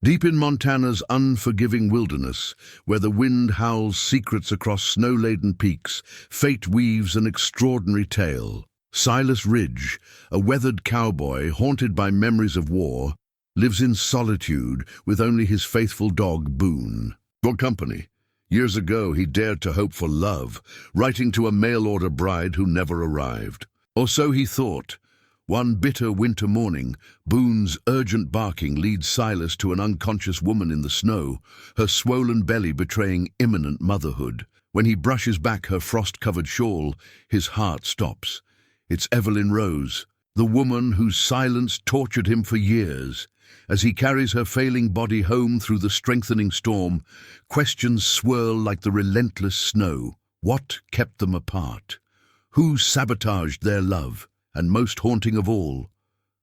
Deep in Montana's unforgiving wilderness, where the wind howls secrets across snow-laden peaks, fate weaves an extraordinary tale. Silas Ridge, a weathered cowboy haunted by memories of war, lives in solitude with only his faithful dog Boone for company. Years ago he dared to hope for love, writing to a mail-order bride who never arrived. Or so he thought. One bitter winter morning, Boone's urgent barking leads Silas to an unconscious woman in the snow, her swollen belly betraying imminent motherhood. When he brushes back her frost-covered shawl, his heart stops. It's Evelyn Rose, the woman whose silence tortured him for years. As he carries her failing body home through the strengthening storm, questions swirl like the relentless snow. What kept them apart? Who sabotaged their love? And most haunting of all,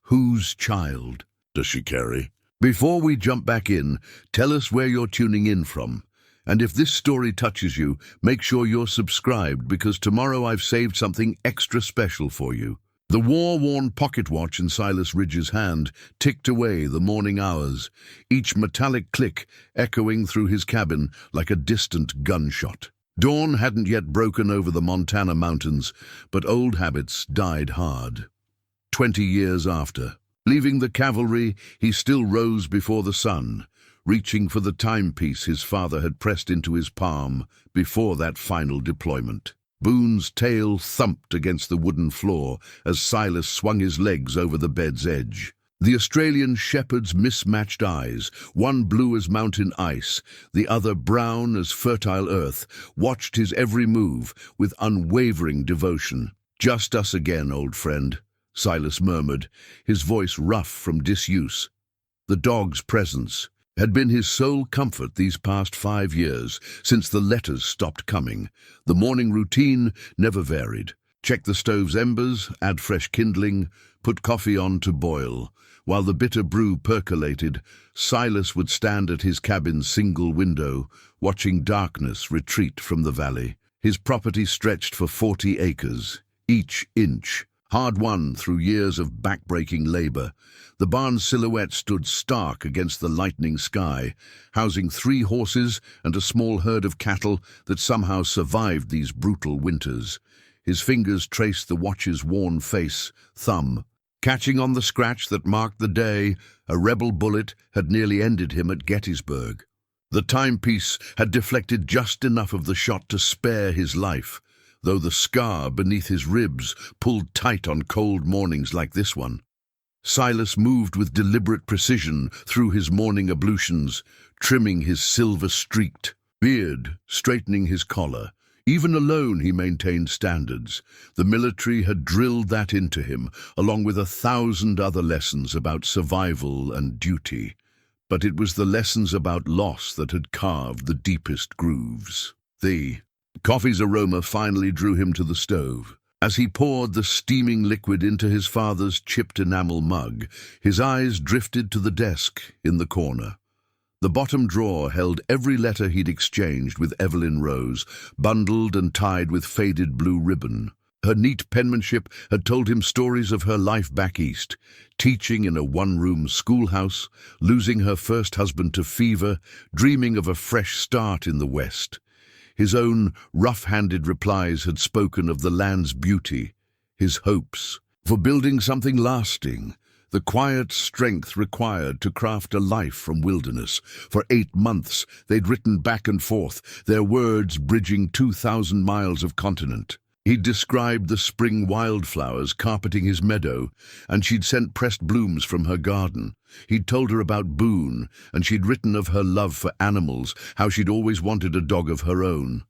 whose child does she carry? Before we jump back in, tell us where you're tuning in from. And if this story touches you, make sure you're subscribed, because tomorrow I've saved something extra special for you. The war-worn pocket watch in Silas Ridge's hand ticked away the morning hours, each metallic click echoing through his cabin like a distant gunshot. Dawn hadn't yet broken over the Montana mountains, but old habits died hard. 20 years after, leaving the cavalry, he still rose before the sun, reaching for the timepiece his father had pressed into his palm before that final deployment. Boone's tail thumped against the wooden floor as Silas swung his legs over the bed's edge. The Australian shepherd's mismatched eyes, one blue as mountain ice, the other brown as fertile earth, watched his every move with unwavering devotion. "Just us again, old friend," Silas murmured, his voice rough from disuse. The dog's presence had been his sole comfort these past 5 years, since the letters stopped coming. The morning routine never varied. Check the stove's embers, add fresh kindling, put coffee on to boil. While the bitter brew percolated, Silas would stand at his cabin's single window, watching darkness retreat from the valley. His property stretched for 40 acres, each inch hard-won through years of back-breaking labor. The barn's silhouette stood stark against the lightening sky, housing 3 horses and a small herd of cattle that somehow survived these brutal winters. His fingers traced the watch's worn face, thumb. Catching on the scratch that marked the day, a rebel bullet had nearly ended him at Gettysburg. The timepiece had deflected just enough of the shot to spare his life, though the scar beneath his ribs pulled tight on cold mornings like this one. Silas moved with deliberate precision through his morning ablutions, trimming his silver-streaked beard, straightening his collar. Even alone he maintained standards. The military had drilled that into him, along with 1,000 other lessons about survival and duty. But it was the lessons about loss that had carved the deepest grooves. The coffee's aroma finally drew him to the stove. As he poured the steaming liquid into his father's chipped enamel mug, his eyes drifted to the desk in the corner. The bottom drawer held every letter he'd exchanged with Evelyn Rose, bundled and tied with faded blue ribbon. Her neat penmanship had told him stories of her life back east, teaching in a one-room schoolhouse, losing her first husband to fever, dreaming of a fresh start in the West. His own rough-handed replies had spoken of the land's beauty, his hopes for building something lasting, the quiet strength required to craft a life from wilderness. For 8 months they'd written back and forth, their words bridging 2,000 miles of continent. He'd described the spring wildflowers carpeting his meadow, and she'd sent pressed blooms from her garden. He'd told her about Boone, and she'd written of her love for animals, how she'd always wanted a dog of her own.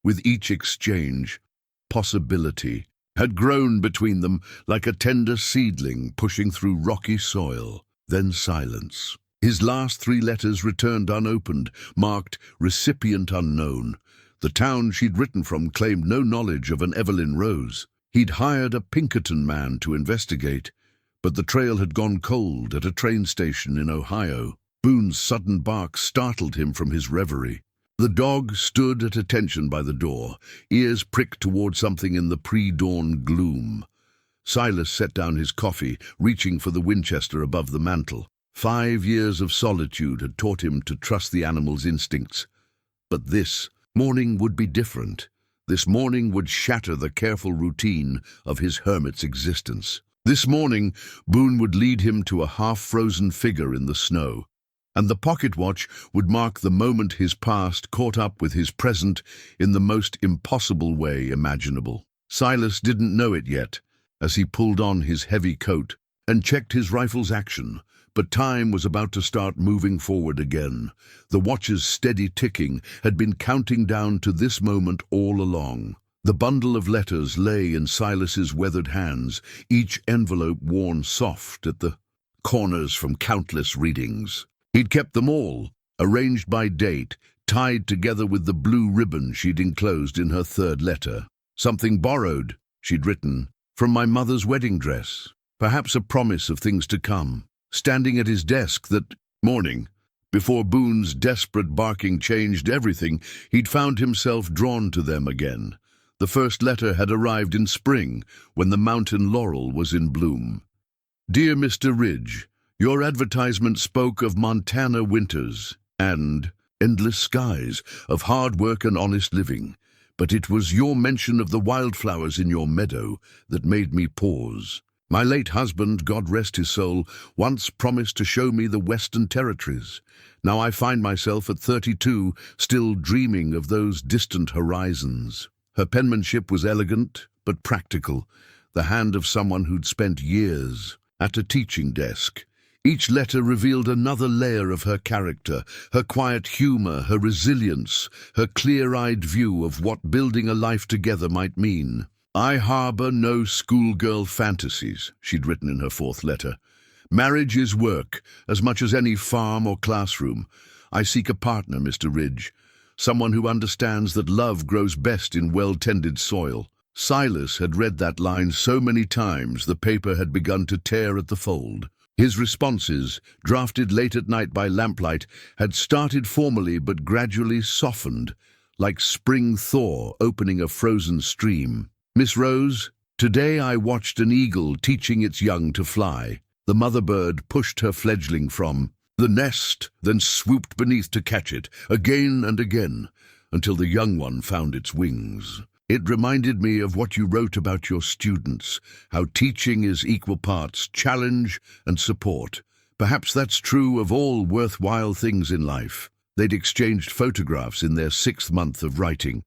With each exchange, possibility had grown between them like a tender seedling pushing through rocky soil. Then silence. His last 3 letters returned unopened, marked recipient unknown. The town she'd written from claimed no knowledge of an Evelyn Rose. He'd hired a Pinkerton man to investigate, but the trail had gone cold at a train station in Ohio. Boone's sudden bark startled him from his reverie. The dog stood at attention by the door, ears pricked toward something in the pre-dawn gloom. Silas set down his coffee, reaching for the Winchester above the mantel. 5 years of solitude had taught him to trust the animal's instincts. But this morning would be different. This morning would shatter the careful routine of his hermit's existence. This morning, Boone would lead him to a half-frozen figure in the snow, and the pocket watch would mark the moment his past caught up with his present in the most impossible way imaginable. Silas didn't know it yet, as he pulled on his heavy coat and checked his rifle's action, but time was about to start moving forward again. The watch's steady ticking had been counting down to this moment all along. The bundle of letters lay in Silas's weathered hands, each envelope worn soft at the corners from countless readings. He'd kept them all, arranged by date, tied together with the blue ribbon she'd enclosed in her third letter. Something borrowed, she'd written, from my mother's wedding dress. Perhaps a promise of things to come. Standing at his desk that morning, before Boone's desperate barking changed everything, he'd found himself drawn to them again. The first letter had arrived in spring, when the mountain laurel was in bloom. Dear Mr. Ridge, your advertisement spoke of Montana winters and endless skies, of hard work and honest living. But it was your mention of the wildflowers in your meadow that made me pause. My late husband, God rest his soul, once promised to show me the Western Territories. Now I find myself at 32, still dreaming of those distant horizons. Her penmanship was elegant, but practical, the hand of someone who'd spent years at a teaching desk. Each letter revealed another layer of her character, her quiet humor, her resilience, her clear-eyed view of what building a life together might mean. I harbor no schoolgirl fantasies, she'd written in her fourth letter. Marriage is work, as much as any farm or classroom. I seek a partner, Mr. Ridge, someone who understands that love grows best in well-tended soil. Silas had read that line so many times the paper had begun to tear at the fold. His responses, drafted late at night by lamplight, had started formally but gradually softened, like spring thaw opening a frozen stream. Miss Rose, today I watched an eagle teaching its young to fly. The mother bird pushed her fledgling from the nest, then swooped beneath to catch it, again and again, until the young one found its wings. It reminded me of what you wrote about your students, how teaching is equal parts challenge and support. Perhaps that's true of all worthwhile things in life. They'd exchanged photographs in their 6th month of writing.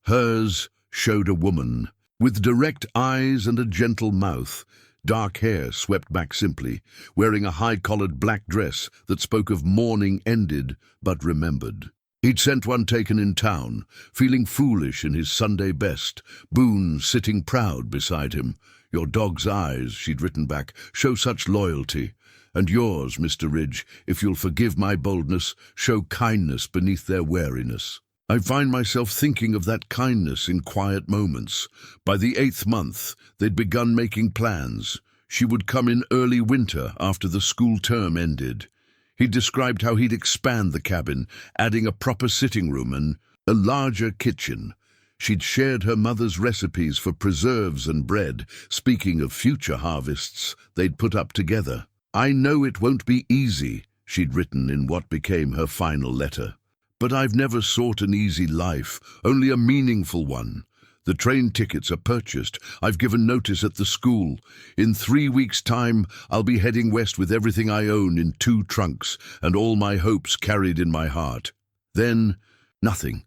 Hers showed a woman, with direct eyes and a gentle mouth, dark hair swept back simply, wearing a high-collared black dress that spoke of mourning ended but remembered. He'd sent one taken in town, feeling foolish in his Sunday best, Boone sitting proud beside him. Your dog's eyes, she'd written back, show such loyalty. And yours, Mr. Ridge, if you'll forgive my boldness, show kindness beneath their wariness. I find myself thinking of that kindness in quiet moments. By the 8th month, they'd begun making plans. She would come in early winter after the school term ended. He described how he'd expand the cabin, adding a proper sitting room and a larger kitchen. She'd shared her mother's recipes for preserves and bread, speaking of future harvests they'd put up together. I know it won't be easy, she'd written in what became her final letter. But I've never sought an easy life, only a meaningful one. The train tickets are purchased. I've given notice at the school. In 3 weeks' time, I'll be heading west with everything I own in 2 trunks and all my hopes carried in my heart. Then, nothing.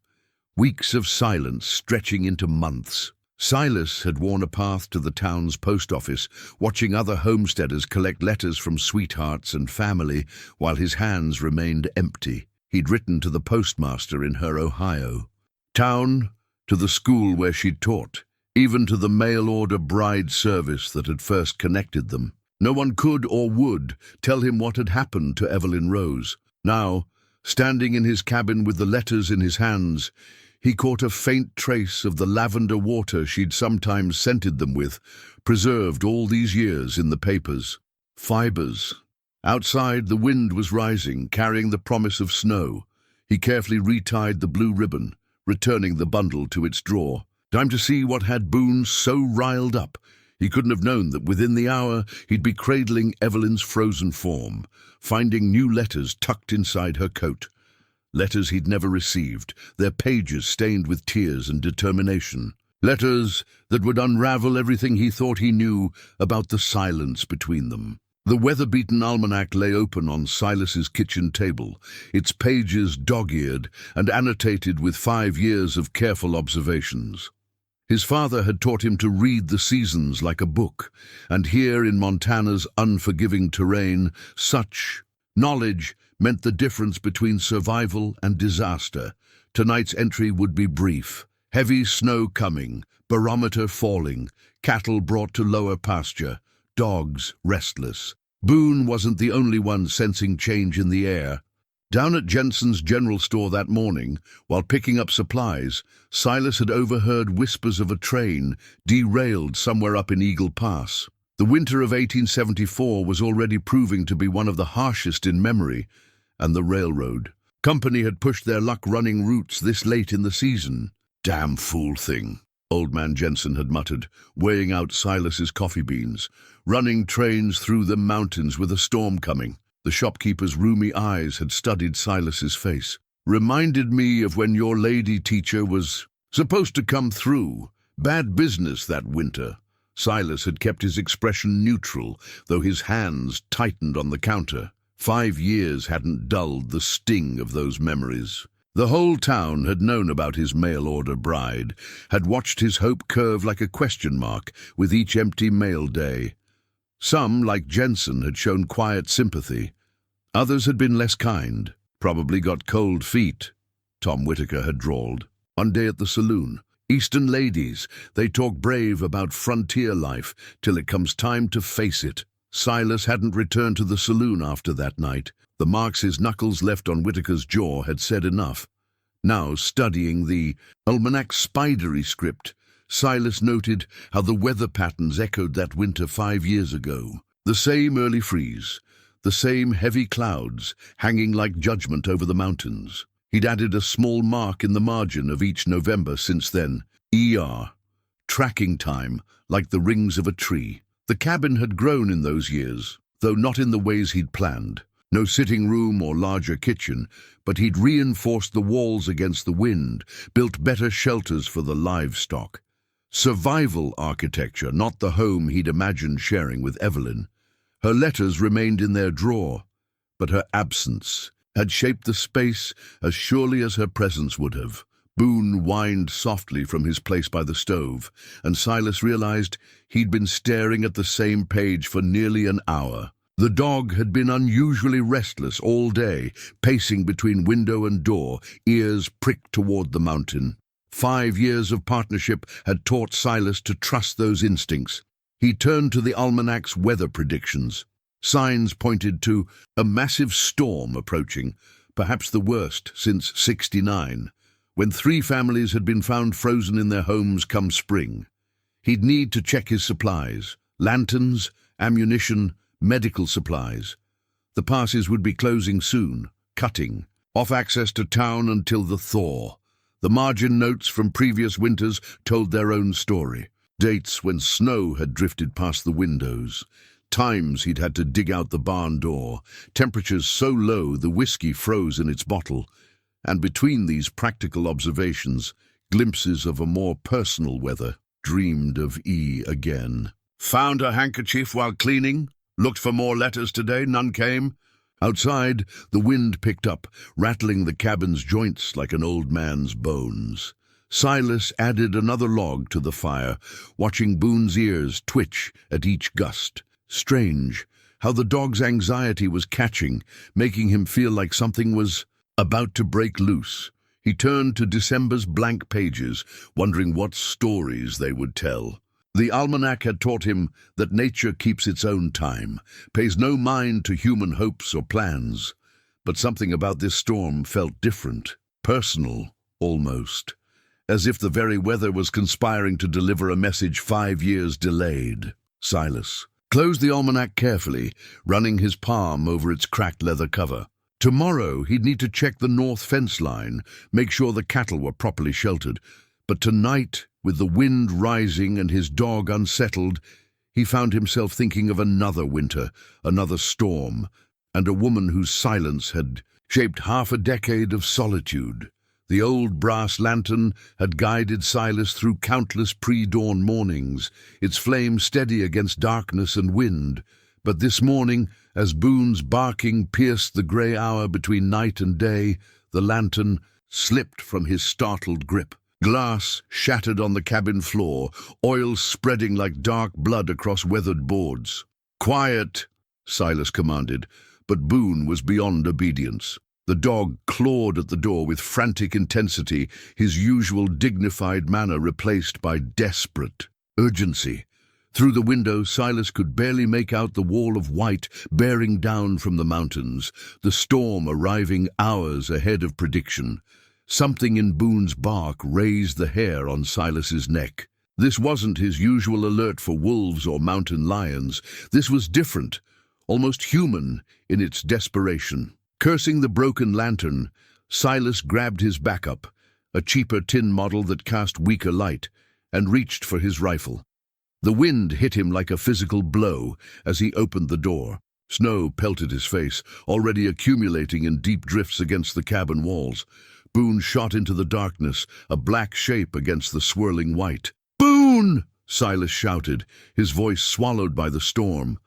Weeks of silence stretching into months. Silas had worn a path to the town's post office, watching other homesteaders collect letters from sweethearts and family while his hands remained empty. He'd written to the postmaster in her Ohio town, to the school where she'd taught, even to the mail-order bride service that had first connected them. No one could or would tell him what had happened to Evelyn Rose. Now, standing in his cabin with the letters in his hands, he caught a faint trace of the lavender water she'd sometimes scented them with, preserved all these years in the papers. Fibers. Outside, the wind was rising, carrying the promise of snow. He carefully retied the blue ribbon, returning the bundle to its drawer. Time to see what had Boone so riled up. He couldn't have known that within the hour he'd be cradling Evelyn's frozen form, finding new letters tucked inside her coat. Letters he'd never received, their pages stained with tears and determination. Letters that would unravel everything he thought he knew about the silence between them. The weather-beaten almanac lay open on Silas's kitchen table, its pages dog-eared and annotated with 5 years of careful observations. His father had taught him to read the seasons like a book, and here in Montana's unforgiving terrain, such knowledge meant the difference between survival and disaster. Tonight's entry would be brief. Heavy snow coming, barometer falling, cattle brought to lower pasture, dogs restless. Boone wasn't the only one sensing change in the air. Down at Jensen's general store that morning, while picking up supplies, Silas had overheard whispers of a train derailed somewhere up in Eagle Pass. The winter of 1874 was already proving to be one of the harshest in memory, and the railroad company had pushed their luck running routes this late in the season. "Damn fool thing," Old Man Jensen had muttered, weighing out Silas's coffee beans. "Running trains through the mountains with a storm coming." The shopkeeper's rheumy eyes had studied Silas's face. "Reminded me of when your lady teacher was supposed to come through. Bad business that winter." Silas had kept his expression neutral, though his hands tightened on the counter. 5 years hadn't dulled the sting of those memories. The whole town had known about his mail-order bride, had watched his hope curve like a question mark with each empty mail day. Some, like Jensen, had shown quiet sympathy. Others had been less kind, probably got cold feet, Tom Whitaker had drawled. One day at the saloon, Eastern ladies, they talk brave about frontier life till it comes time to face it. Silas hadn't returned to the saloon after that night. The marks his knuckles left on Whitaker's jaw had said enough. Now, studying the almanac's spidery script, Silas noted how the weather patterns echoed that winter 5 years ago. The same early freeze, the same heavy clouds hanging like judgment over the mountains. He'd added a small mark in the margin of each November since then. ER. Tracking time, like the rings of a tree. The cabin had grown in those years, though not in the ways he'd planned. No sitting room or larger kitchen, but he'd reinforced the walls against the wind, built better shelters for the livestock. Survival architecture, not the home he'd imagined sharing with Evelyn. Her letters remained in their drawer, but her absence had shaped the space as surely as her presence would have. Boone whined softly from his place by the stove, and Silas realized he'd been staring at the same page for nearly an hour. The dog had been unusually restless all day, pacing between window and door, ears pricked toward the mountain. 5 years of partnership had taught Silas to trust those instincts. He turned to the almanac's weather predictions. Signs pointed to a massive storm approaching, perhaps the worst since '69, when 3 families had been found frozen in their homes come spring. He'd need to check his supplies, lanterns, ammunition, medical supplies. The passes would be closing soon, cutting off access to town until the thaw. The margin notes from previous winters told their own story. Dates when snow had drifted past the windows. Times he'd had to dig out the barn door. Temperatures so low the whiskey froze in its bottle. And between these practical observations, glimpses of a more personal weather. Dreamed of E again. Found her handkerchief while cleaning. Looked for more letters today, none came. Outside, the wind picked up, rattling the cabin's joints like an old man's bones. Silas added another log to the fire, watching Boone's ears twitch at each gust. Strange, how the dog's anxiety was catching, making him feel like something was about to break loose. He turned to December's blank pages, wondering what stories they would tell. The almanac had taught him that nature keeps its own time, pays no mind to human hopes or plans. But something about this storm felt different, personal, almost, as if the very weather was conspiring to deliver a message 5 years delayed. Silas closed the almanac carefully, running his palm over its cracked leather cover. Tomorrow he'd need to check the north fence line, make sure the cattle were properly sheltered. But tonight, with the wind rising and his dog unsettled, He found himself thinking of another winter, another storm, and a woman whose silence had shaped half a decade of solitude. The old brass lantern had guided Silas through countless pre-dawn mornings, its flame steady against darkness and wind. But this morning, as Boone's barking pierced the grey hour between night and day, the lantern slipped from his startled grip. Glass shattered on the cabin floor, oil spreading like dark blood across weathered boards. "Quiet," Silas commanded, but Boone was beyond obedience. The dog clawed at the door with frantic intensity, his usual dignified manner replaced by desperate urgency. Through the window, Silas could barely make out the wall of white bearing down from the mountains, the storm arriving hours ahead of prediction. Something in Boone's bark raised the hair on Silas's neck. This wasn't his usual alert for wolves or mountain lions. This was different, almost human in its desperation. Cursing the broken lantern, Silas grabbed his backup, a cheaper tin model that cast weaker light, and reached for his rifle. The wind hit him like a physical blow as he opened the door. Snow pelted his face, already accumulating in deep drifts against the cabin walls. Boone shot into the darkness, a black shape against the swirling white. "Boone!" Silas shouted, his voice swallowed by the storm.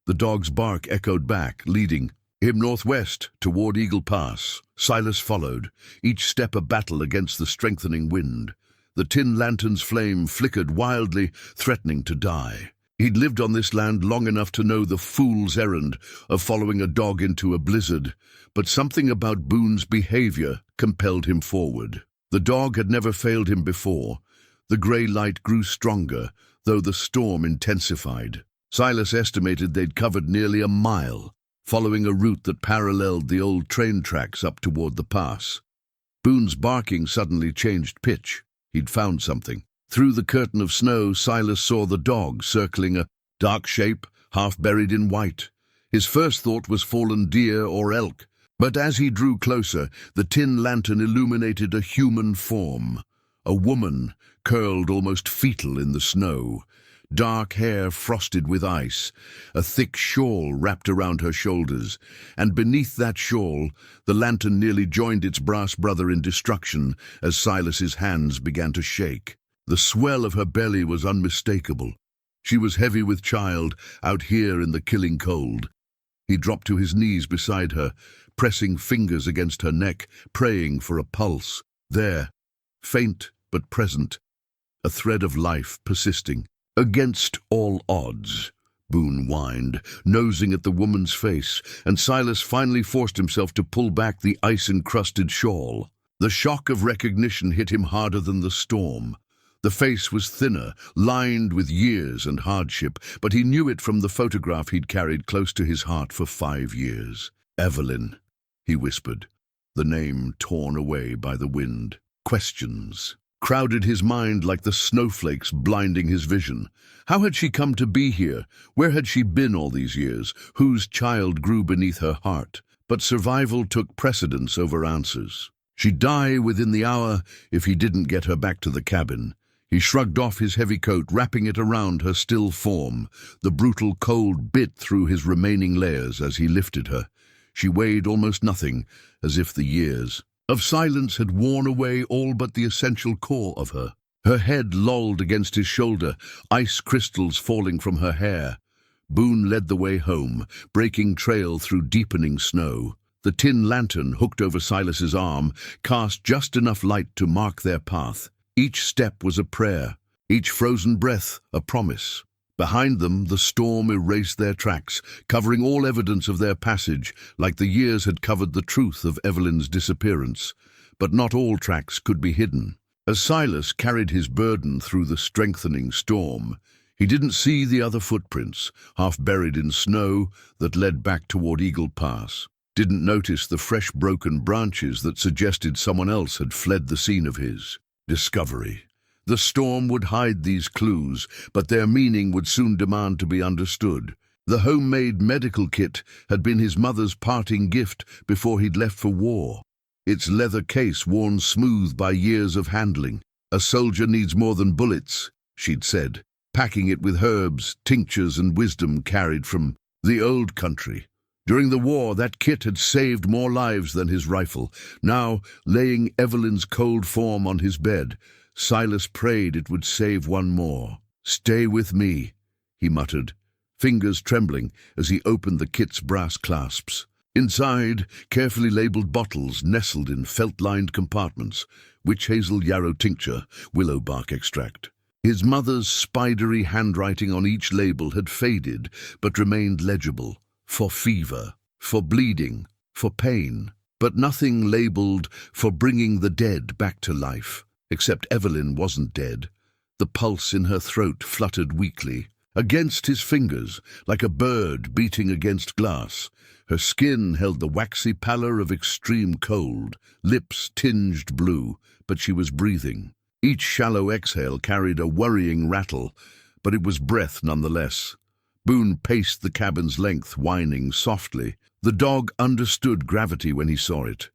The dog's bark echoed back, leading him northwest toward Eagle Pass. Silas followed, each step a battle against the strengthening wind. The tin lantern's flame flickered wildly, threatening to die. He'd lived on this land long enough to know the fool's errand of following a dog into a blizzard, but something about Boone's behavior compelled him forward. The dog had never failed him before. The grey light grew stronger, though the storm intensified. Silas estimated they'd covered nearly a mile, following a route that paralleled the old train tracks up toward the pass. Boone's barking suddenly changed pitch. He'd found something. Through the curtain of snow, Silas saw the dog circling a dark shape, half buried in white. His first thought was fallen deer or elk, but as he drew closer, the tin lantern illuminated a human form. A woman, curled almost fetal in the snow. Dark hair frosted with ice, a thick shawl wrapped around her shoulders, and beneath that shawl, the lantern nearly joined its brass brother in destruction as Silas's hands began to shake. The swell of her belly was unmistakable. She was heavy with child, out here in the killing cold. He dropped to his knees beside her, pressing fingers against her neck, praying for a pulse. There, faint but present, a thread of life persisting. "Against all odds," Boone whined, nosing at the woman's face, and Silas finally forced himself to pull back the ice-encrusted shawl. The shock of recognition hit him harder than the storm. The face was thinner, lined with years and hardship, but he knew it from the photograph he'd carried close to his heart for 5 years. "Evelyn," he whispered, the name torn away by the wind. Questions crowded his mind like the snowflakes blinding his vision. How had she come to be here? Where had she been all these years? Whose child grew beneath her heart? But survival took precedence over answers. She'd die within the hour if he didn't get her back to the cabin. He shrugged off his heavy coat, wrapping it around her still form. The brutal cold bit through his remaining layers as he lifted her. She weighed almost nothing, as if the years of silence had worn away all but the essential core of her. Her head lolled against his shoulder, ice crystals falling from her hair. Boone led the way home, breaking trail through deepening snow. The tin lantern, hooked over Silas's arm, cast just enough light to mark their path. Each step was a prayer, each frozen breath a promise. Behind them, the storm erased their tracks, covering all evidence of their passage, like the years had covered the truth of Evelyn's disappearance. But not all tracks could be hidden. As Silas carried his burden through the strengthening storm, he didn't see the other footprints, half buried in snow, that led back toward Eagle Pass. Didn't notice the fresh broken branches that suggested someone else had fled the scene of his discovery. The storm would hide these clues, but their meaning would soon demand to be understood. The homemade medical kit had been his mother's parting gift before he'd left for war. Its leather case worn smooth by years of handling. "A soldier needs more than bullets," she'd said. packing it with herbs, tinctures, and wisdom carried from the old country. During the war, that kit had saved more lives than his rifle. Now, laying Evelyn's cold form on his bed, Silas prayed it would save one more. "Stay with me," he muttered, fingers trembling as he opened the kit's brass clasps. Inside, carefully labeled bottles nestled in felt-lined compartments, witch hazel yarrow tincture, willow bark extract. His mother's spidery handwriting on each label had faded, but remained legible. For fever, for bleeding, for pain, but nothing labeled for bringing the dead back to life. Except Evelyn wasn't dead. The pulse in her throat fluttered weakly, against his fingers, like a bird beating against glass. Her skin held the waxy pallor of extreme cold, lips tinged blue, but she was breathing. Each shallow exhale carried a worrying rattle, but it was breath nonetheless. Boone paced the cabin's length, whining softly. The dog understood gravity when he saw it.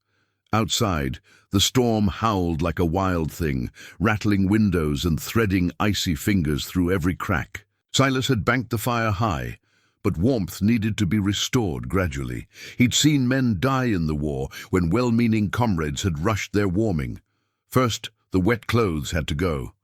Outside, the storm howled like a wild thing, rattling windows and threading icy fingers through every crack. Silas had banked the fire high, but warmth needed to be restored gradually. He'd seen men die in the war when well-meaning comrades had rushed their warming. First, the wet clothes had to go.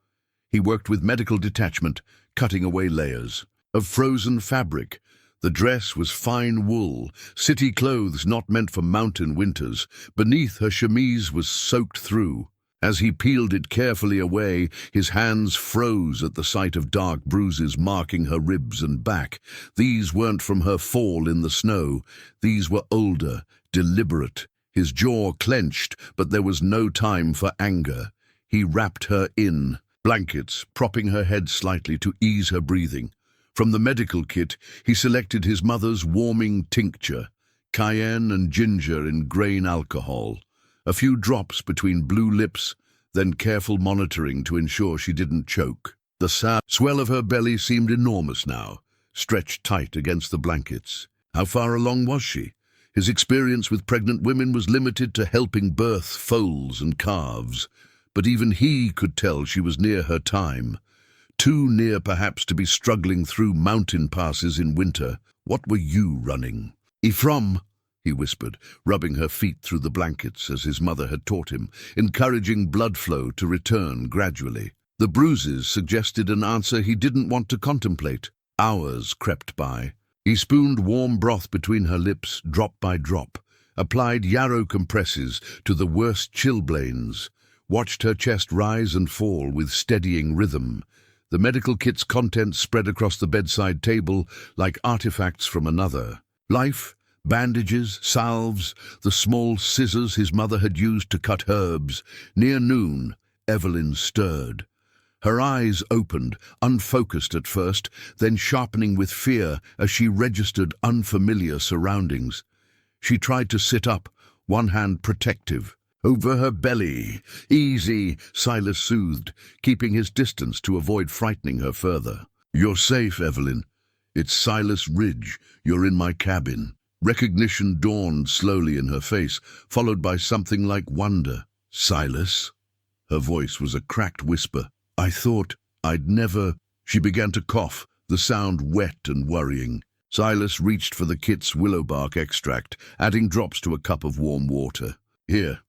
He worked with medical detachment, cutting away layers. Of frozen fabric, the dress was fine wool, city clothes not meant for mountain winters. Beneath, her chemise was soaked through. As he peeled it carefully away, his hands froze at the sight of dark bruises marking her ribs and back. These weren't from her fall in the snow. These were older, deliberate. His jaw clenched, but there was no time for anger. He wrapped her in blankets, propping her head slightly to ease her breathing. From the medical kit, he selected his mother's warming tincture, cayenne and ginger in grain alcohol. A few drops between blue lips, then careful monitoring to ensure she didn't choke. The swell of her belly seemed enormous now, stretched tight against the blankets. How far along was she? His experience with pregnant women was limited to helping birth foals and calves, but even he could tell she was near her time. Too near perhaps to be struggling through mountain passes in winter. "What were you running?" "Ephraim," he whispered, rubbing her feet through the blankets as his mother had taught him, encouraging blood flow to return gradually. The bruises suggested an answer he didn't want to contemplate. Hours crept by. He spooned warm broth between her lips, drop by drop, applied yarrow compresses to the worst chilblains, watched her chest rise and fall with steadying rhythm. The medical kit's contents spread across the bedside table like artifacts from another. Life, bandages, salves, the small scissors his mother had used to cut herbs. Near noon, Evelyn stirred. Her eyes opened, unfocused at first, then sharpening with fear as she registered unfamiliar surroundings. She tried to sit up, one hand protective. "Over her belly. Easy," Silas soothed, keeping his distance to avoid frightening her further. "You're safe, Evelyn. It's Silas Ridge. You're in my cabin." Recognition dawned slowly in her face, followed by something like wonder. "Silas?" Her voice was a cracked whisper. "I thought I'd never—" She began to cough, the sound wet and worrying. Silas reached for the kit's willow bark extract, adding drops to a cup of warm water. "Here."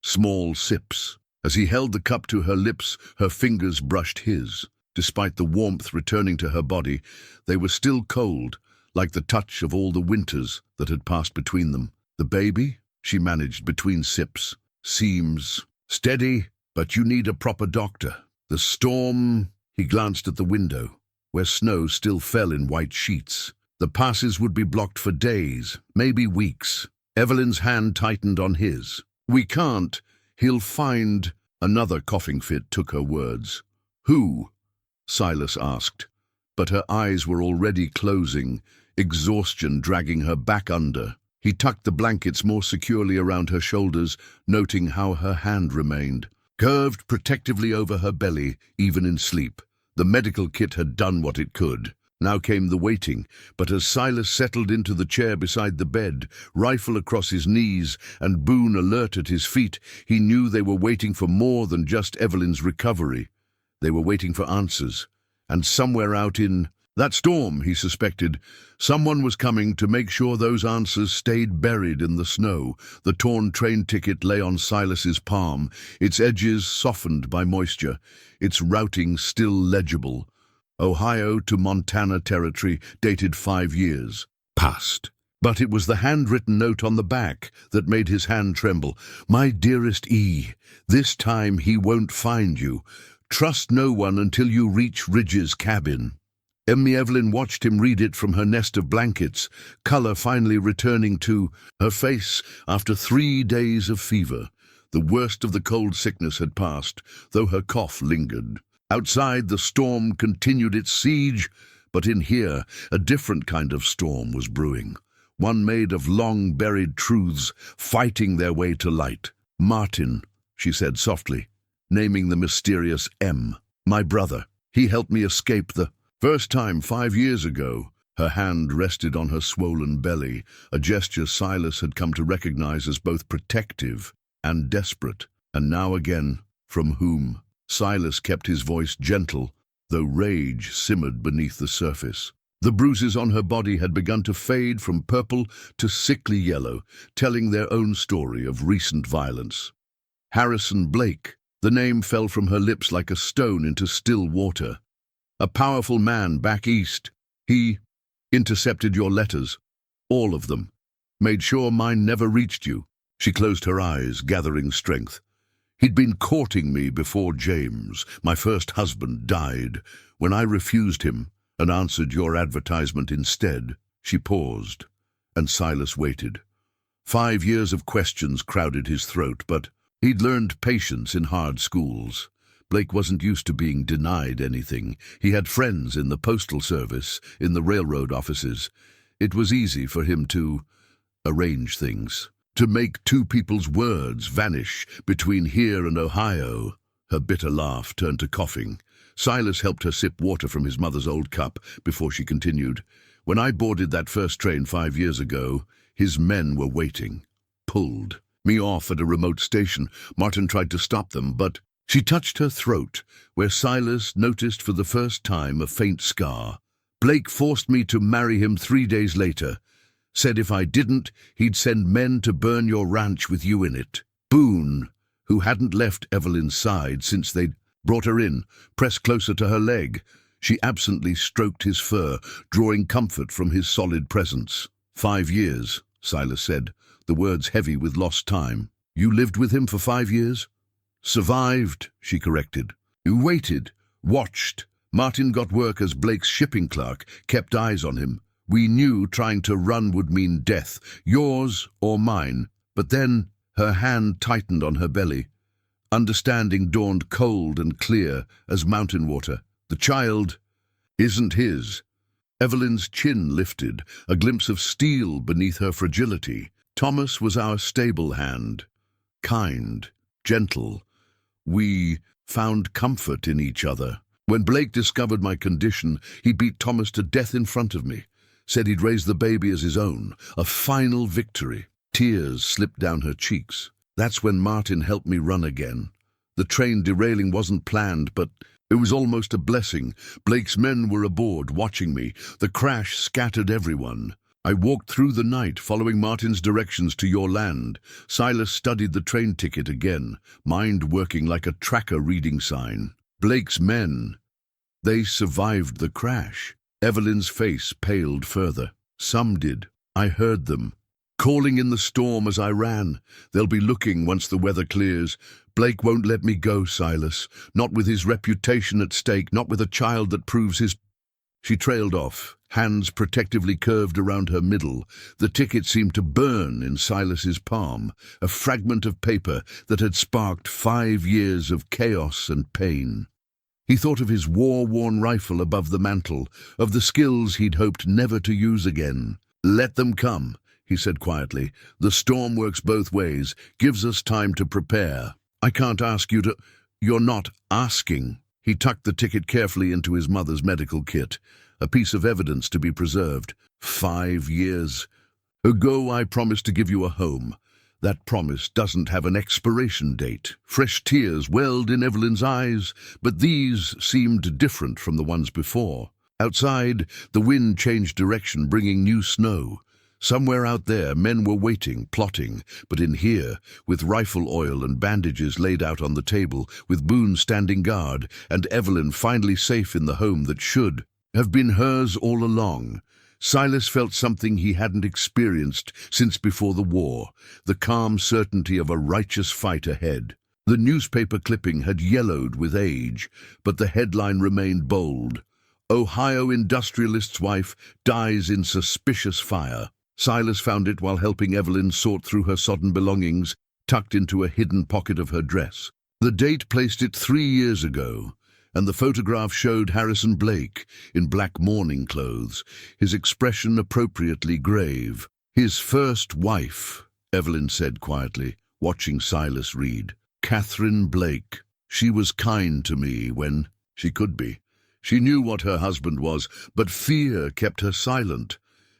Small sips. As he held the cup to her lips, her fingers brushed his. Despite the warmth returning to her body, they were still cold, like the touch of all the winters that had passed between them. "The baby?" she managed between sips. "Seems steady, but you need a proper doctor." The storm— He glanced at the window, where snow still fell in white sheets. The passes would be blocked for days, maybe weeks. Evelyn's hand tightened on his. "We can't. He'll find—" Another coughing fit took her words. "Who?" Silas asked, but her eyes were already closing, exhaustion dragging her back under. He tucked the blankets more securely around her shoulders, noting how her hand remained, curved protectively over her belly, even in sleep. The medical kit had done what it could. Now came the waiting, but as Silas settled into the chair beside the bed, rifle across his knees and Boone alert at his feet, he knew they were waiting for more than just Evelyn's recovery. They were waiting for answers, And somewhere out in that storm, he suspected, someone was coming to make sure those answers stayed buried in the snow. The torn train ticket lay on Silas's palm, its edges softened by moisture, its routing still legible. Ohio to Montana territory, dated 5 years. Past. But it was the handwritten note on the back that made his hand tremble. My dearest E, this time he won't find you. Trust no one until you reach Ridge's cabin. Evelyn watched him read it from her nest of blankets, color finally returning to her face after 3 days of fever. The worst of the cold sickness had passed, though her cough lingered. Outside, the storm continued its siege, but in here, a different kind of storm was brewing. One made of long-buried truths fighting their way to light. Martin, she said softly, naming the mysterious M. My brother. He helped me escape the first time 5 years ago. Her hand rested on her swollen belly, a gesture Silas had come to recognize as both protective and desperate. And now again, from whom? Silas kept his voice gentle, though rage simmered beneath the surface. The bruises on her body had begun to fade from purple to sickly yellow, telling their own story of recent violence. Harrison Blake. The name fell from her lips like a stone into still water. A powerful man back east. He intercepted your letters, all of them. Made sure mine never reached you. She closed her eyes, gathering strength. He'd been courting me before James, my first husband, died. When I refused him and answered your advertisement instead, she paused, and Silas waited. 5 years of questions crowded his throat, but he'd learned patience in hard schools. Blake wasn't used to being denied anything. He had friends in the postal service, in the railroad offices. It was easy for him to arrange things, to make two people's words vanish between here and Ohio. Her bitter laugh turned to coughing. Silas helped her sip water from his mother's old cup before she continued. When I boarded that first train 5 years ago, his men were waiting, pulled me off at a remote station. Martin tried to stop them, but she touched her throat, where Silas noticed for the first time a faint scar. Blake forced me to marry him 3 days later. Said if I didn't, he'd send men to burn your ranch with you in it. Boone, who hadn't left Evelyn's side since they'd brought her in, pressed closer to her leg. She absently stroked his fur, drawing comfort from his solid presence. 5 years, Silas said, the words heavy with lost time. You lived with him for 5 years? Survived, she corrected. You waited, watched. Martin got work as Blake's shipping clerk, kept eyes on him. We knew trying to run would mean death, yours or mine. But then her hand tightened on her belly. Understanding dawned cold and clear as mountain water. The child isn't his. Evelyn's chin lifted, a glimpse of steel beneath her fragility. Thomas was our stable hand. Kind, gentle. We found comfort in each other. When Blake discovered my condition, he beat Thomas to death in front of me. Said he'd raise the baby as his own. A final victory. Tears slipped down her cheeks. That's when Martin helped me run again. The train derailing wasn't planned, but it was almost a blessing. Blake's men were aboard, watching me. The crash scattered everyone. I walked through the night, following Martin's directions to your land. Silas studied the train ticket again, mind working like a tracker reading sign. Blake's men. They survived the crash. Evelyn's face paled further. Some did. I heard them. Calling in the storm as I ran. They'll be looking once the weather clears. Blake won't let me go, Silas. Not with his reputation at stake, not with a child that proves his... She trailed off, hands protectively curved around her middle. The ticket seemed to burn in Silas's palm, a fragment of paper that had sparked 5 years of chaos and pain. He thought of his war-worn rifle above the mantel, of the skills he'd hoped never to use again. Let them come, he said quietly. The storm works both ways, gives us time to prepare. I can't ask you to... You're not asking. He tucked the ticket carefully into his mother's medical kit, a piece of evidence to be preserved. 5 years ago I promised to give you a home. That promise doesn't have an expiration date. Fresh tears welled in Evelyn's eyes, but these seemed different from the ones before. Outside, the wind changed direction, bringing new snow. Somewhere out there, men were waiting, plotting, but in here, with rifle oil and bandages laid out on the table, with Boone standing guard, and Evelyn finally safe in the home that should have been hers all along, Silas felt something he hadn't experienced since before the war, the calm certainty of a righteous fight ahead. The newspaper clipping had yellowed with age, but the headline remained bold. Ohio industrialist's wife dies in suspicious fire. Silas found it while helping Evelyn sort through her sodden belongings, tucked into a hidden pocket of her dress. The date placed it 3 years ago, and the photograph showed Harrison Blake in black mourning clothes, his expression appropriately grave. His first wife, Evelyn said quietly, watching Silas read. Catherine Blake. She was kind to me when she could be. She knew what her husband was, but fear kept her silent.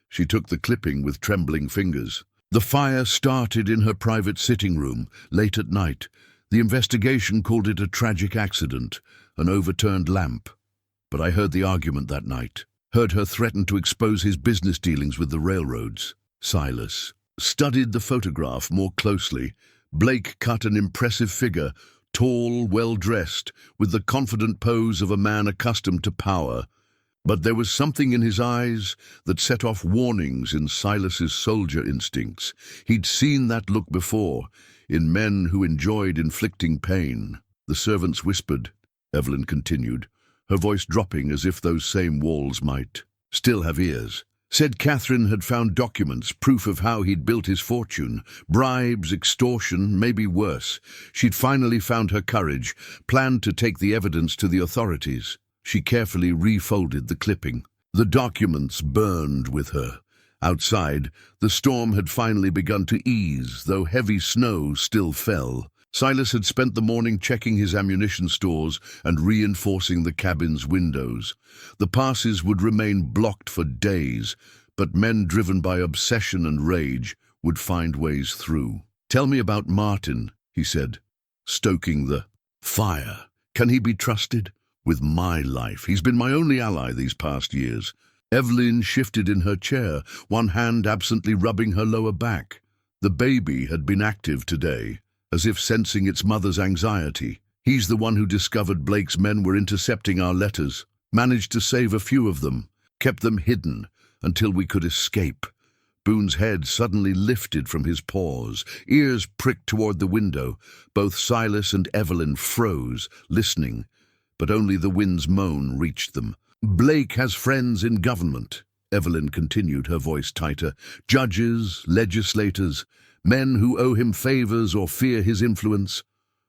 She took the clipping with trembling fingers. The fire started in her private sitting room, late at night. The investigation called it a tragic accident, an overturned lamp. But I heard the argument that night, heard her threaten to expose his business dealings with the railroads. Silas studied the photograph more closely. Blake cut an impressive figure, tall, well-dressed, with the confident pose of a man accustomed to power. But there was something in his eyes that set off warnings in Silas's soldier instincts. He'd seen that look before, in men who enjoyed inflicting pain. The servants whispered, Evelyn continued, her voice dropping as if those same walls might still have ears. Said Catherine had found documents, proof of how he'd built his fortune, bribes, extortion, maybe worse. She'd finally found her courage, planned to take the evidence to the authorities. She carefully refolded the clipping. The documents burned with her. Outside, the storm had finally begun to ease, though heavy snow still fell. Silas had spent the morning checking his ammunition stores and reinforcing the cabin's windows. The passes would remain blocked for days, but men driven by obsession and rage would find ways through. Tell me about Martin, he said, stoking the fire. Can he be trusted? With my life. He's been my only ally these past years. Evelyn shifted in her chair, one hand absently rubbing her lower back. The baby had been active today, as if sensing its mother's anxiety. He's the one who discovered Blake's men were intercepting our letters, managed to save a few of them, kept them hidden until we could escape. Boone's head suddenly lifted from his paws, ears pricked toward the window. Both Silas and Evelyn froze, listening, but only the wind's moan reached them. Blake has friends in government, Evelyn continued, her voice tighter. Judges, legislators, men who owe him favors or fear his influence.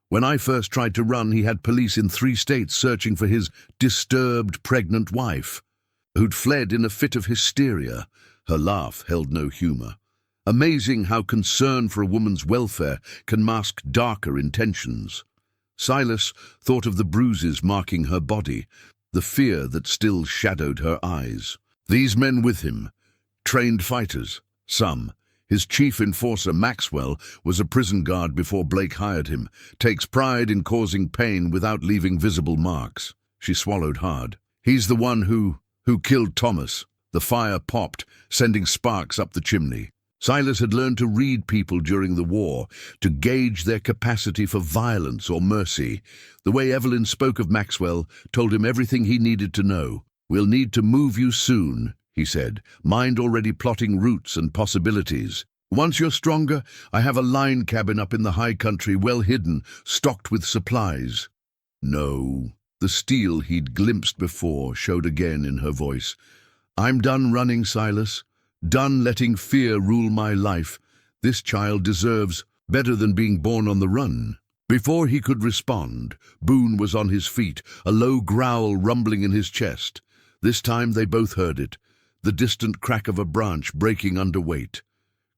When I first tried to run, he had police in 3 states searching for his disturbed pregnant wife, who'd fled in a fit of hysteria. Her laugh held no humor. Amazing how concern for a woman's welfare can mask darker intentions. Silas thought of the bruises marking her body, the fear that still shadowed her eyes. These men with him, trained fighters, some. His chief enforcer, Maxwell, was a prison guard before Blake hired him, takes pride in causing pain without leaving visible marks. She swallowed hard. He's the one who killed Thomas. The fire popped, sending sparks up the chimney. Silas had learned to read people during the war, to gauge their capacity for violence or mercy. The way Evelyn spoke of Maxwell told him everything he needed to know. We'll need to move you soon, he said, mind already plotting routes and possibilities. Once you're stronger, I have a line cabin up in the high country, well hidden, stocked with supplies. No, the steel he'd glimpsed before showed again in her voice. I'm done running, Silas. Done letting fear rule my life. This child deserves better than being born on the run. Before he could respond, Boone was on his feet, a low growl rumbling in his chest. This time they both heard it, the distant crack of a branch breaking under weight.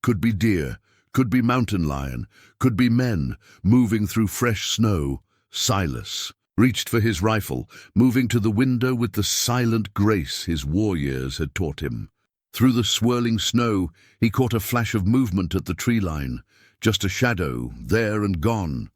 Could be deer, could be mountain lion, could be men moving through fresh snow. Silas reached for his rifle, moving to the window with the silent grace his war years had taught him. Through the swirling snow, he caught a flash of movement at the tree line. just a shadow, there and gone.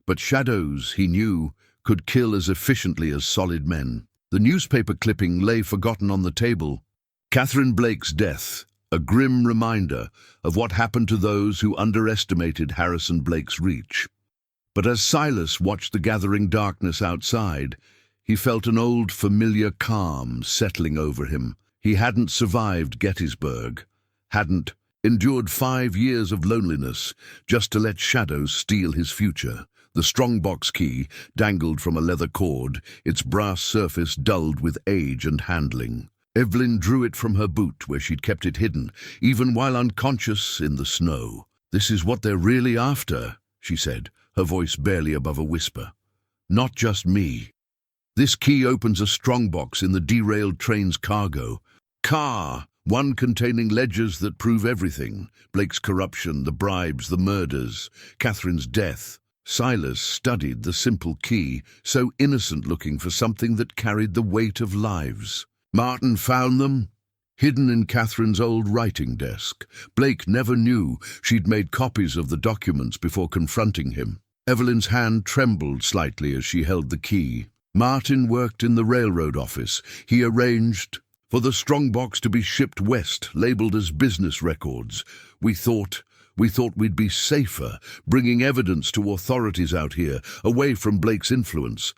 But shadows, he knew, could kill as efficiently as solid men. The newspaper clipping lay forgotten on the table. Catherine Blake's death, a grim reminder of what happened to those who underestimated Harrison Blake's reach. But as Silas watched the gathering darkness outside, he felt an old familiar calm settling over him. He hadn't survived Gettysburg, hadn't endured 5 years of loneliness just to let shadows steal his future. The strongbox key dangled from a leather cord, its brass surface dulled with age and handling. Evelyn drew it from her boot where she'd kept it hidden, even while unconscious in the snow. "This is what they're really after," she said, her voice barely above a whisper. "Not just me. This key opens a strongbox in the derailed train's cargo. One containing ledgers that prove everything. Blake's corruption, the bribes, the murders, Catherine's death." Silas studied the simple key, so innocent-looking for something that carried the weight of lives. Martin found them, hidden in Catherine's old writing desk. Blake never knew she'd made copies of the documents before confronting him. Evelyn's hand trembled slightly as she held the key. Martin worked in the railroad office. He arranged for the strongbox to be shipped west, labeled as business records. We thought we'd be safer, bringing evidence to authorities out here, away from Blake's influence.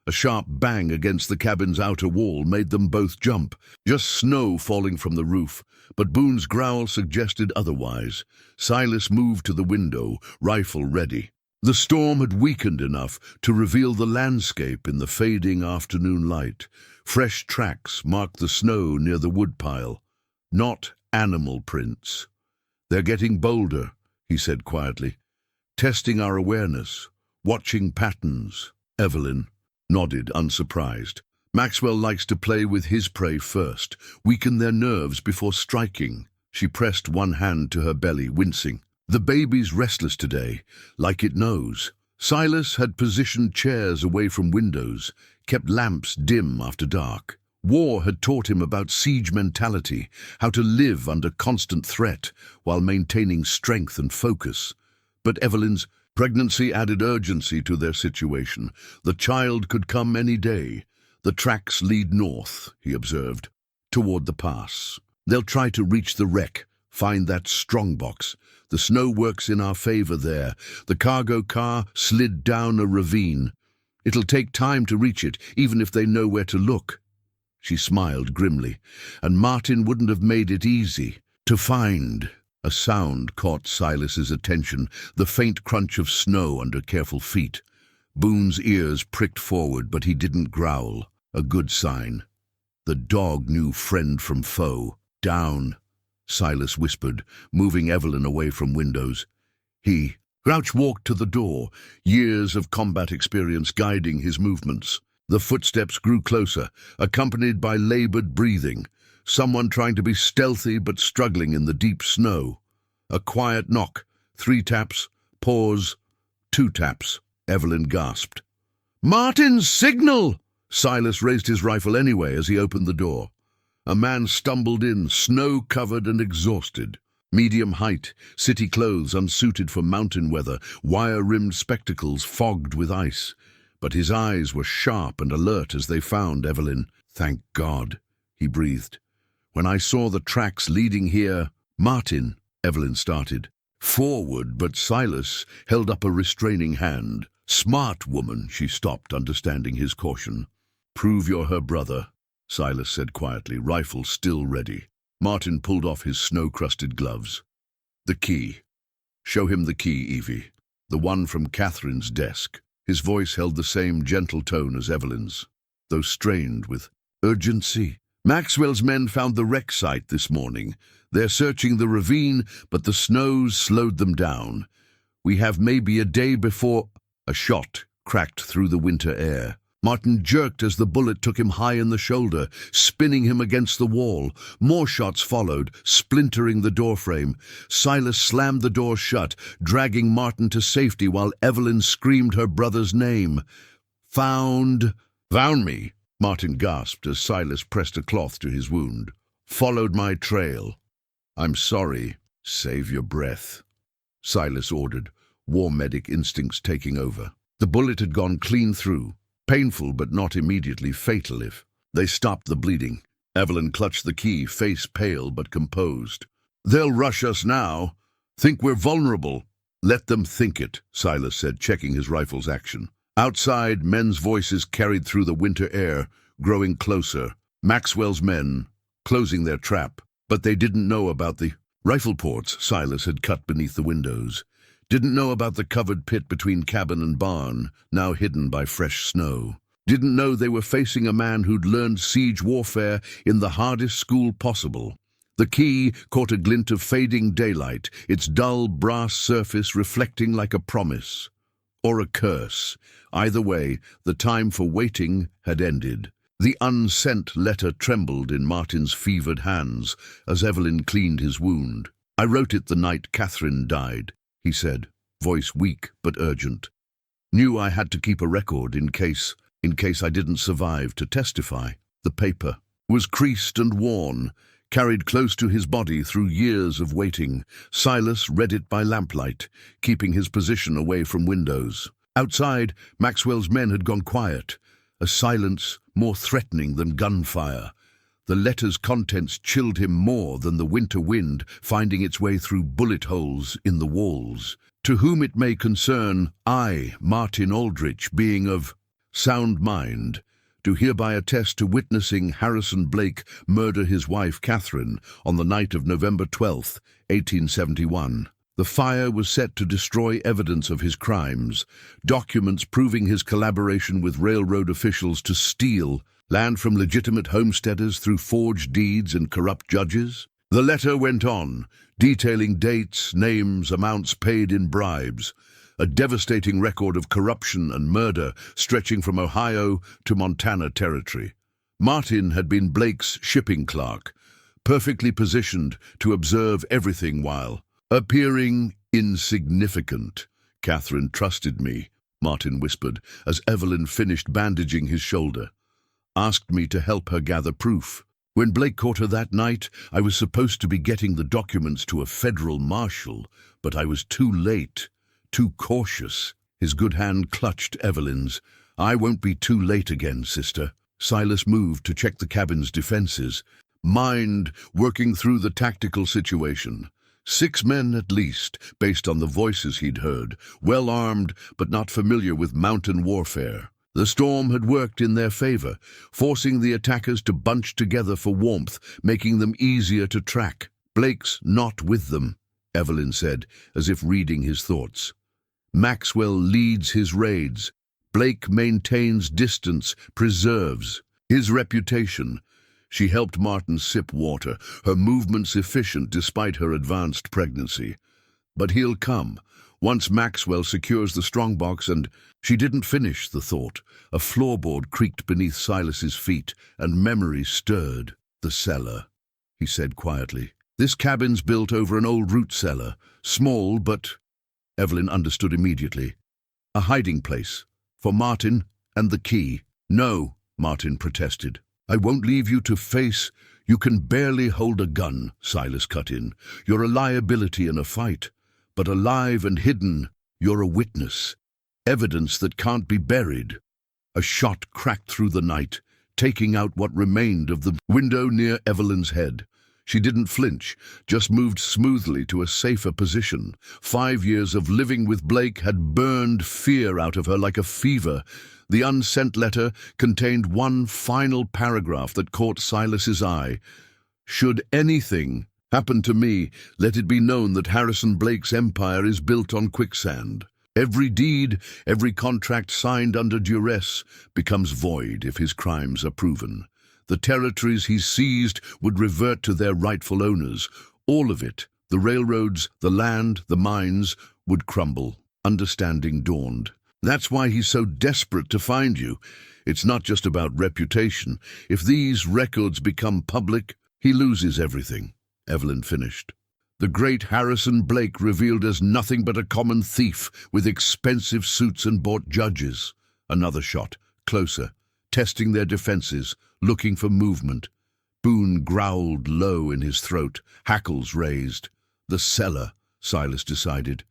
A sharp bang against the cabin's outer wall made them both jump. Just snow falling from the roof, but Boone's growl suggested otherwise. Silas moved to the window, rifle ready. The storm had weakened enough to reveal the landscape in the fading afternoon light. Fresh tracks marked the snow near the woodpile. Not animal prints. "They're getting bolder," he said quietly. "Testing our awareness, watching patterns." Evelyn nodded, unsurprised. "Maxwell likes to play with his prey first, weaken their nerves before striking." She pressed one hand to her belly, wincing. "The baby's restless today, like it knows." Silas had positioned chairs away from windows, kept lamps dim after dark. War had taught him about siege mentality, how to live under constant threat while maintaining strength and focus. But Evelyn's pregnancy added urgency to their situation. The child could come any day. "The tracks lead north," he observed, "toward the pass. They'll try to reach the wreck, find that strongbox. The snow works in our favor there. The cargo car slid down a ravine. It'll take time to reach it, even if they know where to look." She smiled grimly. "And Martin wouldn't have made it easy to find." A sound caught Silas's attention, the faint crunch of snow under careful feet. Boone's ears pricked forward, but he didn't growl. A good sign. The dog knew friend from foe. "Down," Silas whispered, moving Evelyn away from windows. Grouch walked to the door, years of combat experience guiding his movements. The footsteps grew closer, accompanied by labored breathing. Someone trying to be stealthy but struggling in the deep snow. A quiet knock, 3 taps, pause, 2 taps. Evelyn gasped. "Martin's signal!" Silas raised his rifle anyway as he opened the door. A man stumbled in, snow-covered and exhausted. Medium height, city clothes unsuited for mountain weather, wire-rimmed spectacles fogged with ice. But his eyes were sharp and alert as they found Evelyn. "Thank God," he breathed. "When I saw the tracks leading here—" "Martin," Evelyn started. Forward, but Silas held up a restraining hand. "Smart woman," she stopped, understanding his caution. "Prove you're her brother," Silas said quietly, rifle still ready. Martin pulled off his snow-crusted gloves. "The key. Show him the key, Evie. The one from Catherine's desk." His voice held the same gentle tone as Evelyn's, though strained with urgency. "Maxwell's men found the wreck site this morning. They're searching the ravine, but the snows slowed them down. We have maybe a day before—" A shot cracked through the winter air. Martin jerked as the bullet took him high in the shoulder, spinning him against the wall. More shots followed, splintering the doorframe. Silas slammed the door shut, dragging Martin to safety while Evelyn screamed her brother's name. "Found me," Martin gasped as Silas pressed a cloth to his wound. "Followed my trail. I'm sorry. Save your breath." Silas ordered, war medic instincts taking over. The bullet had gone clean through, painful but not immediately fatal if. They stopped the bleeding. Evelyn clutched the key, face pale but composed. "They'll rush us now. Think we're vulnerable." "Let them think it," Silas said, checking his rifle's action. Outside, men's voices carried through the winter air, growing closer. Maxwell's men, closing their trap. But they didn't know about the rifle ports Silas had cut beneath the windows. Didn't know about the covered pit between cabin and barn, now hidden by fresh snow. Didn't know they were facing a man who'd learned siege warfare in the hardest school possible. The key caught a glint of fading daylight, its dull brass surface reflecting like a promise. Or a curse. Either way, the time for waiting had ended. The unsent letter trembled in Martin's fevered hands as Evelyn cleaned his wound. "I wrote it the night Catherine died," he said, voice weak but urgent. "Knew I had to keep a record in case I didn't survive to testify." The paper was creased and worn, carried close to his body through years of waiting. Silas read it by lamplight, keeping his position away from windows. Outside, Maxwell's men had gone quiet, a silence more threatening than gunfire. The letter's contents chilled him more than the winter wind finding its way through bullet holes in the walls. "To whom it may concern, I, Martin Aldrich, being of sound mind, do hereby attest to witnessing Harrison Blake murder his wife Catherine on the night of November 12th, 1871. The fire was set to destroy evidence of his crimes, documents proving his collaboration with railroad officials to steal land from legitimate homesteaders through forged deeds and corrupt judges." The letter went on, detailing dates, names, amounts paid in bribes, a devastating record of corruption and murder stretching from Ohio to Montana territory. Martin had been Blake's shipping clerk, perfectly positioned to observe everything while appearing insignificant. "Catherine trusted me," Martin whispered as Evelyn finished bandaging his shoulder. "Asked me to help her gather proof. When Blake caught her that night, I was supposed to be getting the documents to a federal marshal, but I was too late. Too cautious." His good hand clutched Evelyn's. "I won't be too late again, sister." Silas moved to check the cabin's defenses, mind working through the tactical situation. 6 men at least, based on the voices he'd heard, well armed but not familiar with mountain warfare. The storm had worked in their favor, forcing the attackers to bunch together for warmth, making them easier to track. "Blake's not with them," Evelyn said, as if reading his thoughts. "Maxwell leads his raids. Blake maintains distance, preserves his reputation." She helped Martin sip water, her movements efficient despite her advanced pregnancy. "But he'll come, once Maxwell secures the strongbox and—" She didn't finish the thought. A floorboard creaked beneath Silas's feet, and memory stirred. "The cellar," he said quietly. "This cabin's built over an old root cellar, small but—" Evelyn understood immediately. "A hiding place, for Martin and the key." "No," Martin protested. "I won't leave you to face—" "You can barely hold a gun," Silas cut in. "You're a liability in a fight, but alive and hidden, you're a witness. Evidence that can't be buried." A shot cracked through the night, taking out what remained of the window near Evelyn's head. She didn't flinch, just moved smoothly to a safer position. 5 years of living with Blake had burned fear out of her like a fever. The unsent letter contained one final paragraph that caught Silas's eye. "Should anything happen to me, let it be known that Harrison Blake's empire is built on quicksand. Every deed, every contract signed under duress becomes void if his crimes are proven. The territories he seized would revert to their rightful owners. All of it, the railroads, the land, the mines, would crumble." Understanding dawned. "That's why he's so desperate to find you. It's not just about reputation. If these records become public, he loses everything," Evelyn finished. "The great Harrison Blake revealed as nothing but a common thief with expensive suits and bought judges." Another shot, closer, testing their defenses, looking for movement. Boone growled low in his throat, hackles raised. "The cellar," Silas decided.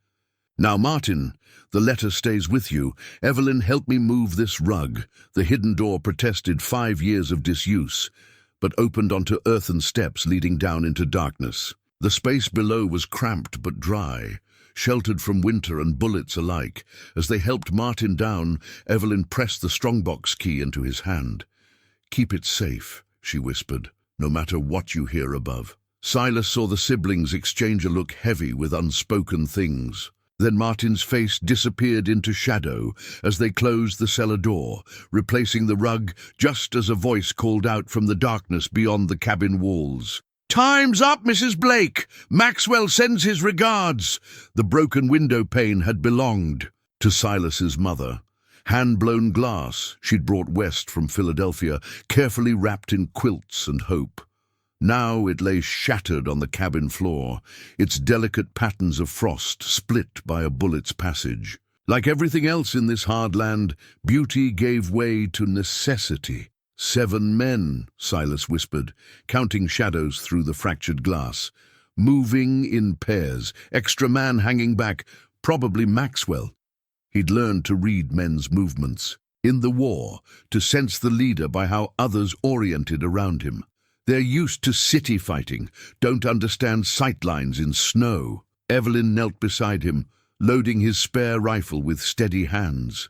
Now, Martin, the letter stays with you. Evelyn, help me move this rug. The hidden door protested 5 years of disuse, but opened onto earthen steps leading down into darkness. The space below was cramped but dry, sheltered from winter and bullets alike. As they helped Martin down, Evelyn pressed the strongbox key into his hand. "Keep it safe," she whispered, "no matter what you hear above." Silas saw the siblings exchange a look heavy with unspoken things. Then Martin's face disappeared into shadow as they closed the cellar door, replacing the rug just as a voice called out from the darkness beyond the cabin walls. "Time's up, Mrs. Blake! Maxwell sends his regards!" The broken window pane had belonged to Silas's mother. Hand-blown glass she'd brought west from Philadelphia, carefully wrapped in quilts and hope. Now it lay shattered on the cabin floor, its delicate patterns of frost split by a bullet's passage. Like everything else in this hard land, beauty gave way to necessity. "7 men," Silas whispered, counting shadows through the fractured glass. "Moving in pairs, extra man hanging back, probably Maxwell." He'd learned to read men's movements. In the war, to sense the leader by how others oriented around him. They're used to city fighting, don't understand sightlines in snow. Evelyn knelt beside him, loading his spare rifle with steady hands.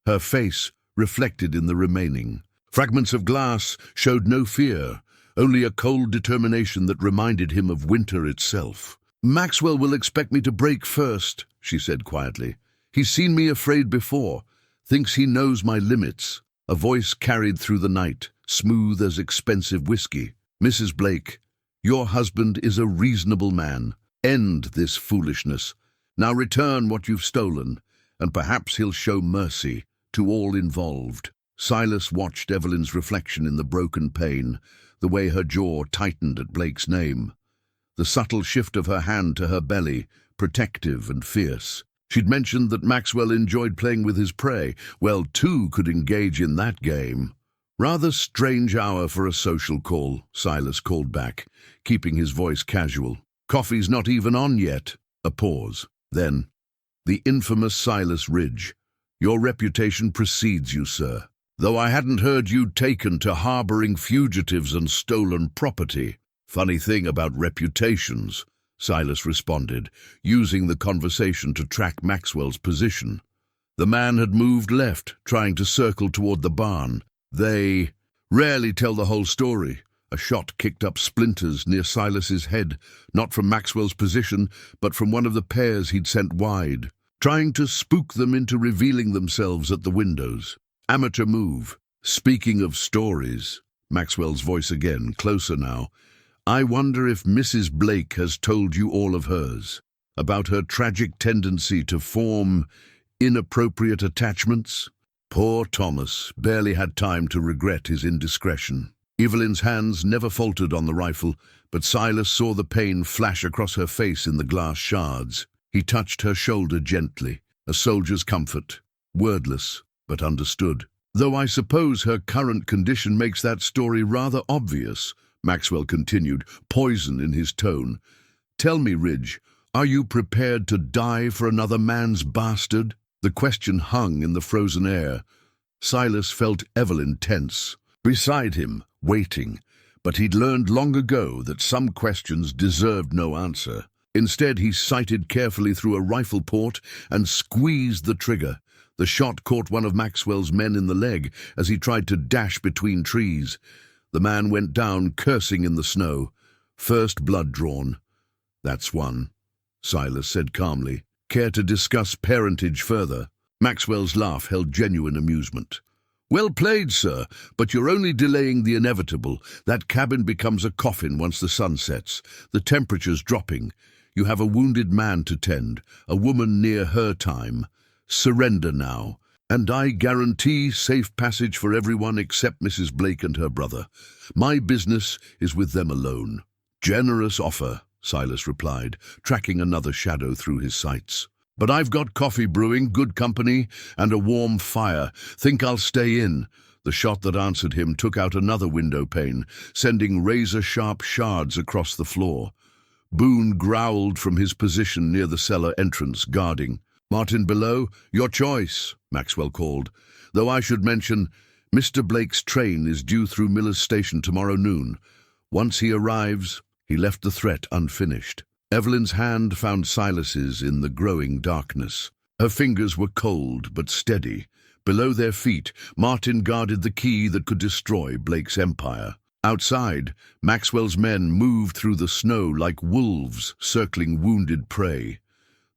Her face reflected in the remaining. Fragments of glass showed no fear, only a cold determination that reminded him of winter itself. "Maxwell will expect me to break first," she said quietly. "He's seen me afraid before, thinks he knows my limits." A voice carried through the night, smooth as expensive whiskey. "Mrs. Blake, your husband is a reasonable man. End this foolishness. Now return what you've stolen, and perhaps he'll show mercy to all involved." Silas watched Evelyn's reflection in the broken pane, the way her jaw tightened at Blake's name. The subtle shift of her hand to her belly, protective and fierce. She'd mentioned that Maxwell enjoyed playing with his prey. Well, 2 could engage in that game. "Rather strange hour for a social call," Silas called back, keeping his voice casual. "Coffee's not even on yet." A pause. Then, "The infamous Silas Ridge. Your reputation precedes you, sir. Though I hadn't heard you'd taken to harboring fugitives and stolen property." "Funny thing about reputations," Silas responded, using the conversation to track Maxwell's position. The man had moved left, trying to circle toward the barn. They rarely tell the whole story. A shot kicked up splinters near Silas's head, not from Maxwell's position, but from one of the pairs he'd sent wide, trying to spook them into revealing themselves at the windows. Amateur move. "Speaking of stories," Maxwell's voice again, closer now, "I wonder if Mrs. Blake has told you all of hers, about her tragic tendency to form inappropriate attachments?" Poor Thomas barely had time to regret his indiscretion. Evelyn's hands never faltered on the rifle, but Silas saw the pain flash across her face in the glass shards. He touched her shoulder gently, a soldier's comfort, wordless, but understood. "Though I suppose her current condition makes that story rather obvious," Maxwell continued, poison in his tone. "Tell me, Ridge, are you prepared to die for another man's bastard?" The question hung in the frozen air. Silas felt Evelyn tense, beside him, waiting, but he'd learned long ago that some questions deserved no answer. Instead, he sighted carefully through a rifle port and squeezed the trigger. The shot caught one of Maxwell's men in the leg as he tried to dash between trees. The man went down, cursing in the snow. "First blood drawn." "That's one," Silas said calmly. "Care to discuss parentage further?" Maxwell's laugh held genuine amusement. "Well played, sir, but you're only delaying the inevitable. That cabin becomes a coffin once the sun sets. The temperature's dropping. You have a wounded man to tend, a woman near her time. Surrender now, and I guarantee safe passage for everyone except Mrs. Blake and her brother. My business is with them alone." "Generous offer," Silas replied, tracking another shadow through his sights. "But I've got coffee brewing, good company, and a warm fire. Think I'll stay in." The shot that answered him took out another window pane, sending razor-sharp shards across the floor. Boone growled from his position near the cellar entrance, guarding. "Martin below, your choice," Maxwell called. "Though I should mention, Mr. Blake's train is due through Miller's Station tomorrow noon. Once he arrives," he left the threat unfinished. Evelyn's hand found Silas's in the growing darkness. Her fingers were cold but steady. Below their feet, Martin guarded the key that could destroy Blake's empire. Outside, Maxwell's men moved through the snow like wolves circling wounded prey.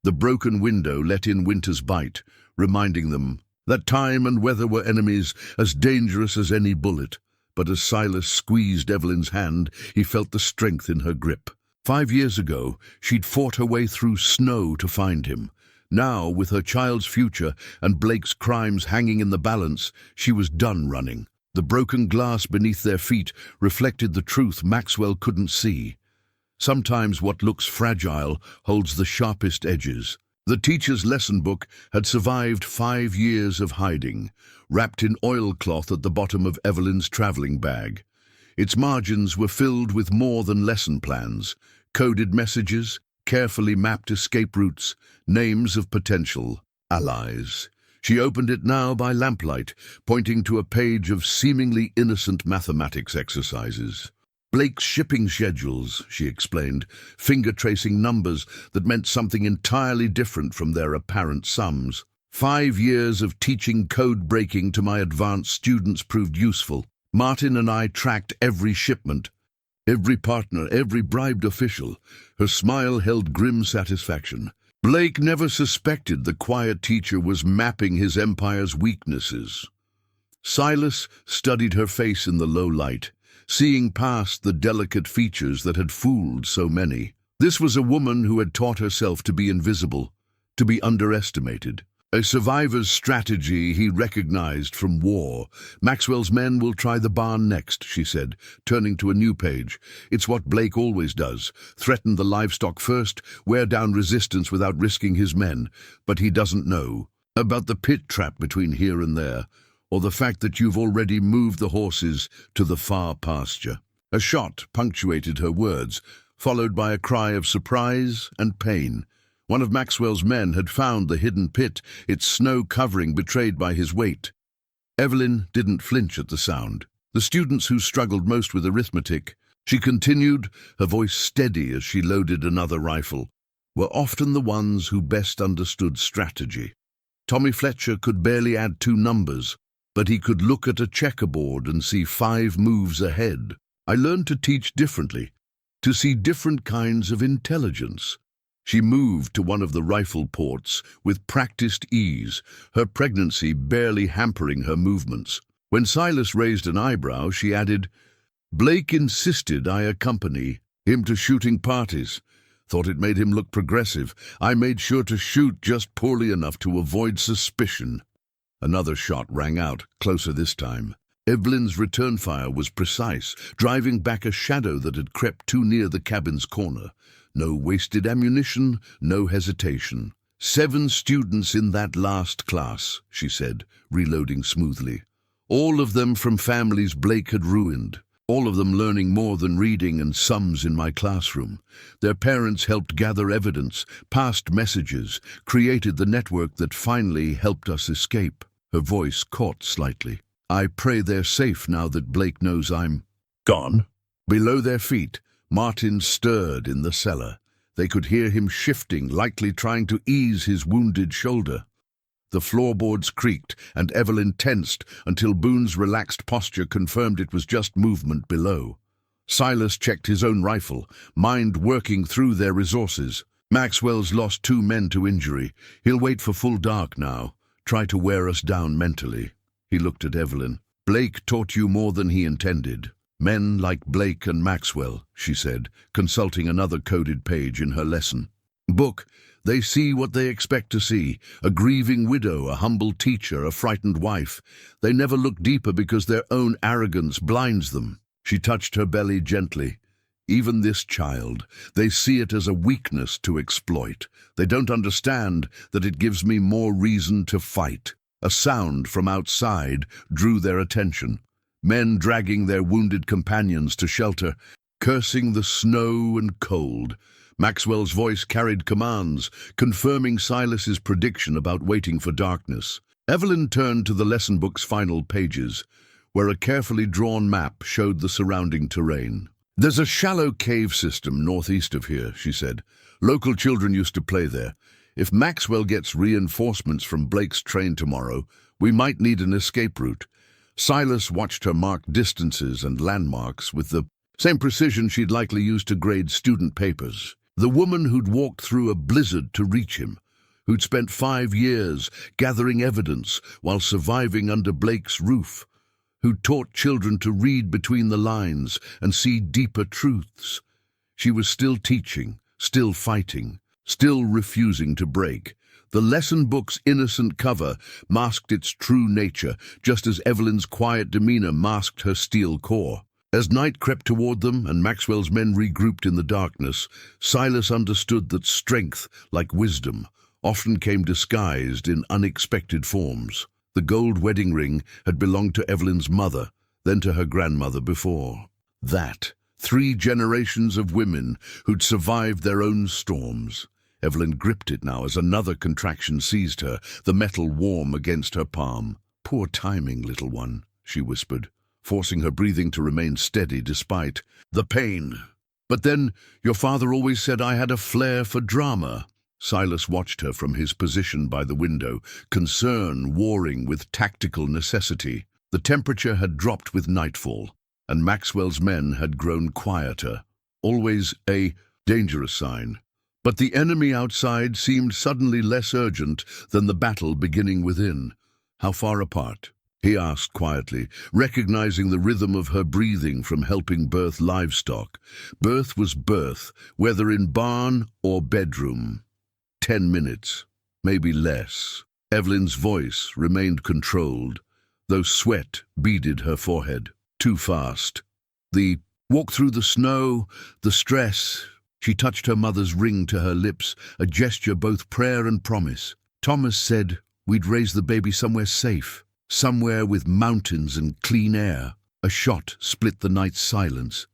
The broken window let in winter's bite, reminding them that time and weather were enemies as dangerous as any bullet. But as Silas squeezed Evelyn's hand, he felt the strength in her grip. 5 years ago, she'd fought her way through snow to find him. Now, with her child's future and Blake's crimes hanging in the balance, she was done running. The broken glass beneath their feet reflected the truth Maxwell couldn't see. Sometimes what looks fragile holds the sharpest edges. The teacher's lesson book had survived 5 years of hiding, wrapped in oilcloth at the bottom of Evelyn's traveling bag. Its margins were filled with more than lesson plans, coded messages, carefully mapped escape routes, names of potential allies. She opened it now by lamplight, pointing to a page of seemingly innocent mathematics exercises. Blake's shipping schedules, she explained, finger-tracing numbers that meant something entirely different from their apparent sums. 5 years of teaching code-breaking to my advanced students proved useful. Martin and I tracked every shipment, every partner, every bribed official. Her smile held grim satisfaction. Blake never suspected the quiet teacher was mapping his empire's weaknesses. Silas studied her face in the low light, seeing past the delicate features that had fooled so many. This was a woman who had taught herself to be invisible, to be underestimated. A survivor's strategy he recognized from war. "Maxwell's men will try the barn next," she said, turning to a new page. "It's what Blake always does. Threaten the livestock first, wear down resistance without risking his men. But he doesn't know about the pit trap between here and there, or the fact that you've already moved the horses to the far pasture." A shot punctuated her words, followed by a cry of surprise and pain. One of Maxwell's men had found the hidden pit, its snow covering betrayed by his weight. Evelyn didn't flinch at the sound. The students who struggled most with arithmetic, she continued, her voice steady as she loaded another rifle, were often the ones who best understood strategy. Tommy Fletcher could barely add 2 numbers, but he could look at a checkerboard and see 5 moves ahead. I learned to teach differently, to see different kinds of intelligence. She moved to one of the rifle ports with practiced ease, her pregnancy barely hampering her movements. When Silas raised an eyebrow, she added, "Blake insisted I accompany him to shooting parties. Thought it made him look progressive. I made sure to shoot just poorly enough to avoid suspicion." Another shot rang out, closer this time. Evelyn's return fire was precise, driving back a shadow that had crept too near the cabin's corner. No wasted ammunition, no hesitation. 7 students in that last class, she said, reloading smoothly. All of them from families Blake had ruined. All of them learning more than reading and sums in my classroom. Their parents helped gather evidence, passed messages, created the network that finally helped us escape. Her voice caught slightly. "I pray they're safe now that Blake knows I'm gone." Below their feet, Martin stirred in the cellar. They could hear him shifting, likely trying to ease his wounded shoulder. The floorboards creaked, and Evelyn tensed until Boone's relaxed posture confirmed it was just movement below. Silas checked his own rifle, mind working through their resources. "Maxwell's lost 2 men to injury. He'll wait for full dark now. Try to wear us down mentally." He looked at Evelyn. "Blake taught you more than he intended. Men like Blake and Maxwell," she said, consulting another coded page in her lesson book. "They see what they expect to see, a grieving widow, a humble teacher, a frightened wife. They never look deeper because their own arrogance blinds them." She touched her belly gently. "Even this child, they see it as a weakness to exploit. They don't understand that it gives me more reason to fight." A sound from outside drew their attention. Men dragging their wounded companions to shelter, cursing the snow and cold. Maxwell's voice carried commands, confirming Silas's prediction about waiting for darkness. Evelyn turned to the lesson book's final pages, where a carefully drawn map showed the surrounding terrain. "There's a shallow cave system northeast of here," she said. "Local children used to play there. If Maxwell gets reinforcements from Blake's train tomorrow, we might need an escape route." Silas watched her mark distances and landmarks with the same precision she'd likely used to grade student papers. The woman who'd walked through a blizzard to reach him, who'd spent 5 years gathering evidence while surviving under Blake's roof, who'd taught children to read between the lines and see deeper truths. She was still teaching, still fighting, still refusing to break. The lesson book's innocent cover masked its true nature, just as Evelyn's quiet demeanor masked her steel core. As night crept toward them and Maxwell's men regrouped in the darkness, Silas understood that strength, like wisdom, often came disguised in unexpected forms. The gold wedding ring had belonged to Evelyn's mother, then to her grandmother before that. 3 generations of women who'd survived their own storms. Evelyn gripped it now as another contraction seized her, the metal warm against her palm. "Poor timing, little one," she whispered, forcing her breathing to remain steady despite the pain. "But then, your father always said I had a flair for drama." Silas watched her from his position by the window, concern warring with tactical necessity. The temperature had dropped with nightfall, and Maxwell's men had grown quieter, always a dangerous sign. But the enemy outside seemed suddenly less urgent than the battle beginning within. "How far apart?" he asked quietly, recognizing the rhythm of her breathing from helping birth livestock. Birth was birth, whether in barn or bedroom. 10 minutes, maybe less. Evelyn's voice remained controlled, though sweat beaded her forehead. Too fast. The walk through the snow, the stress. She touched her mother's ring to her lips, a gesture both prayer and promise. "Thomas said we'd raise the baby somewhere safe. Somewhere with mountains and clean air." A shot split the night's silence.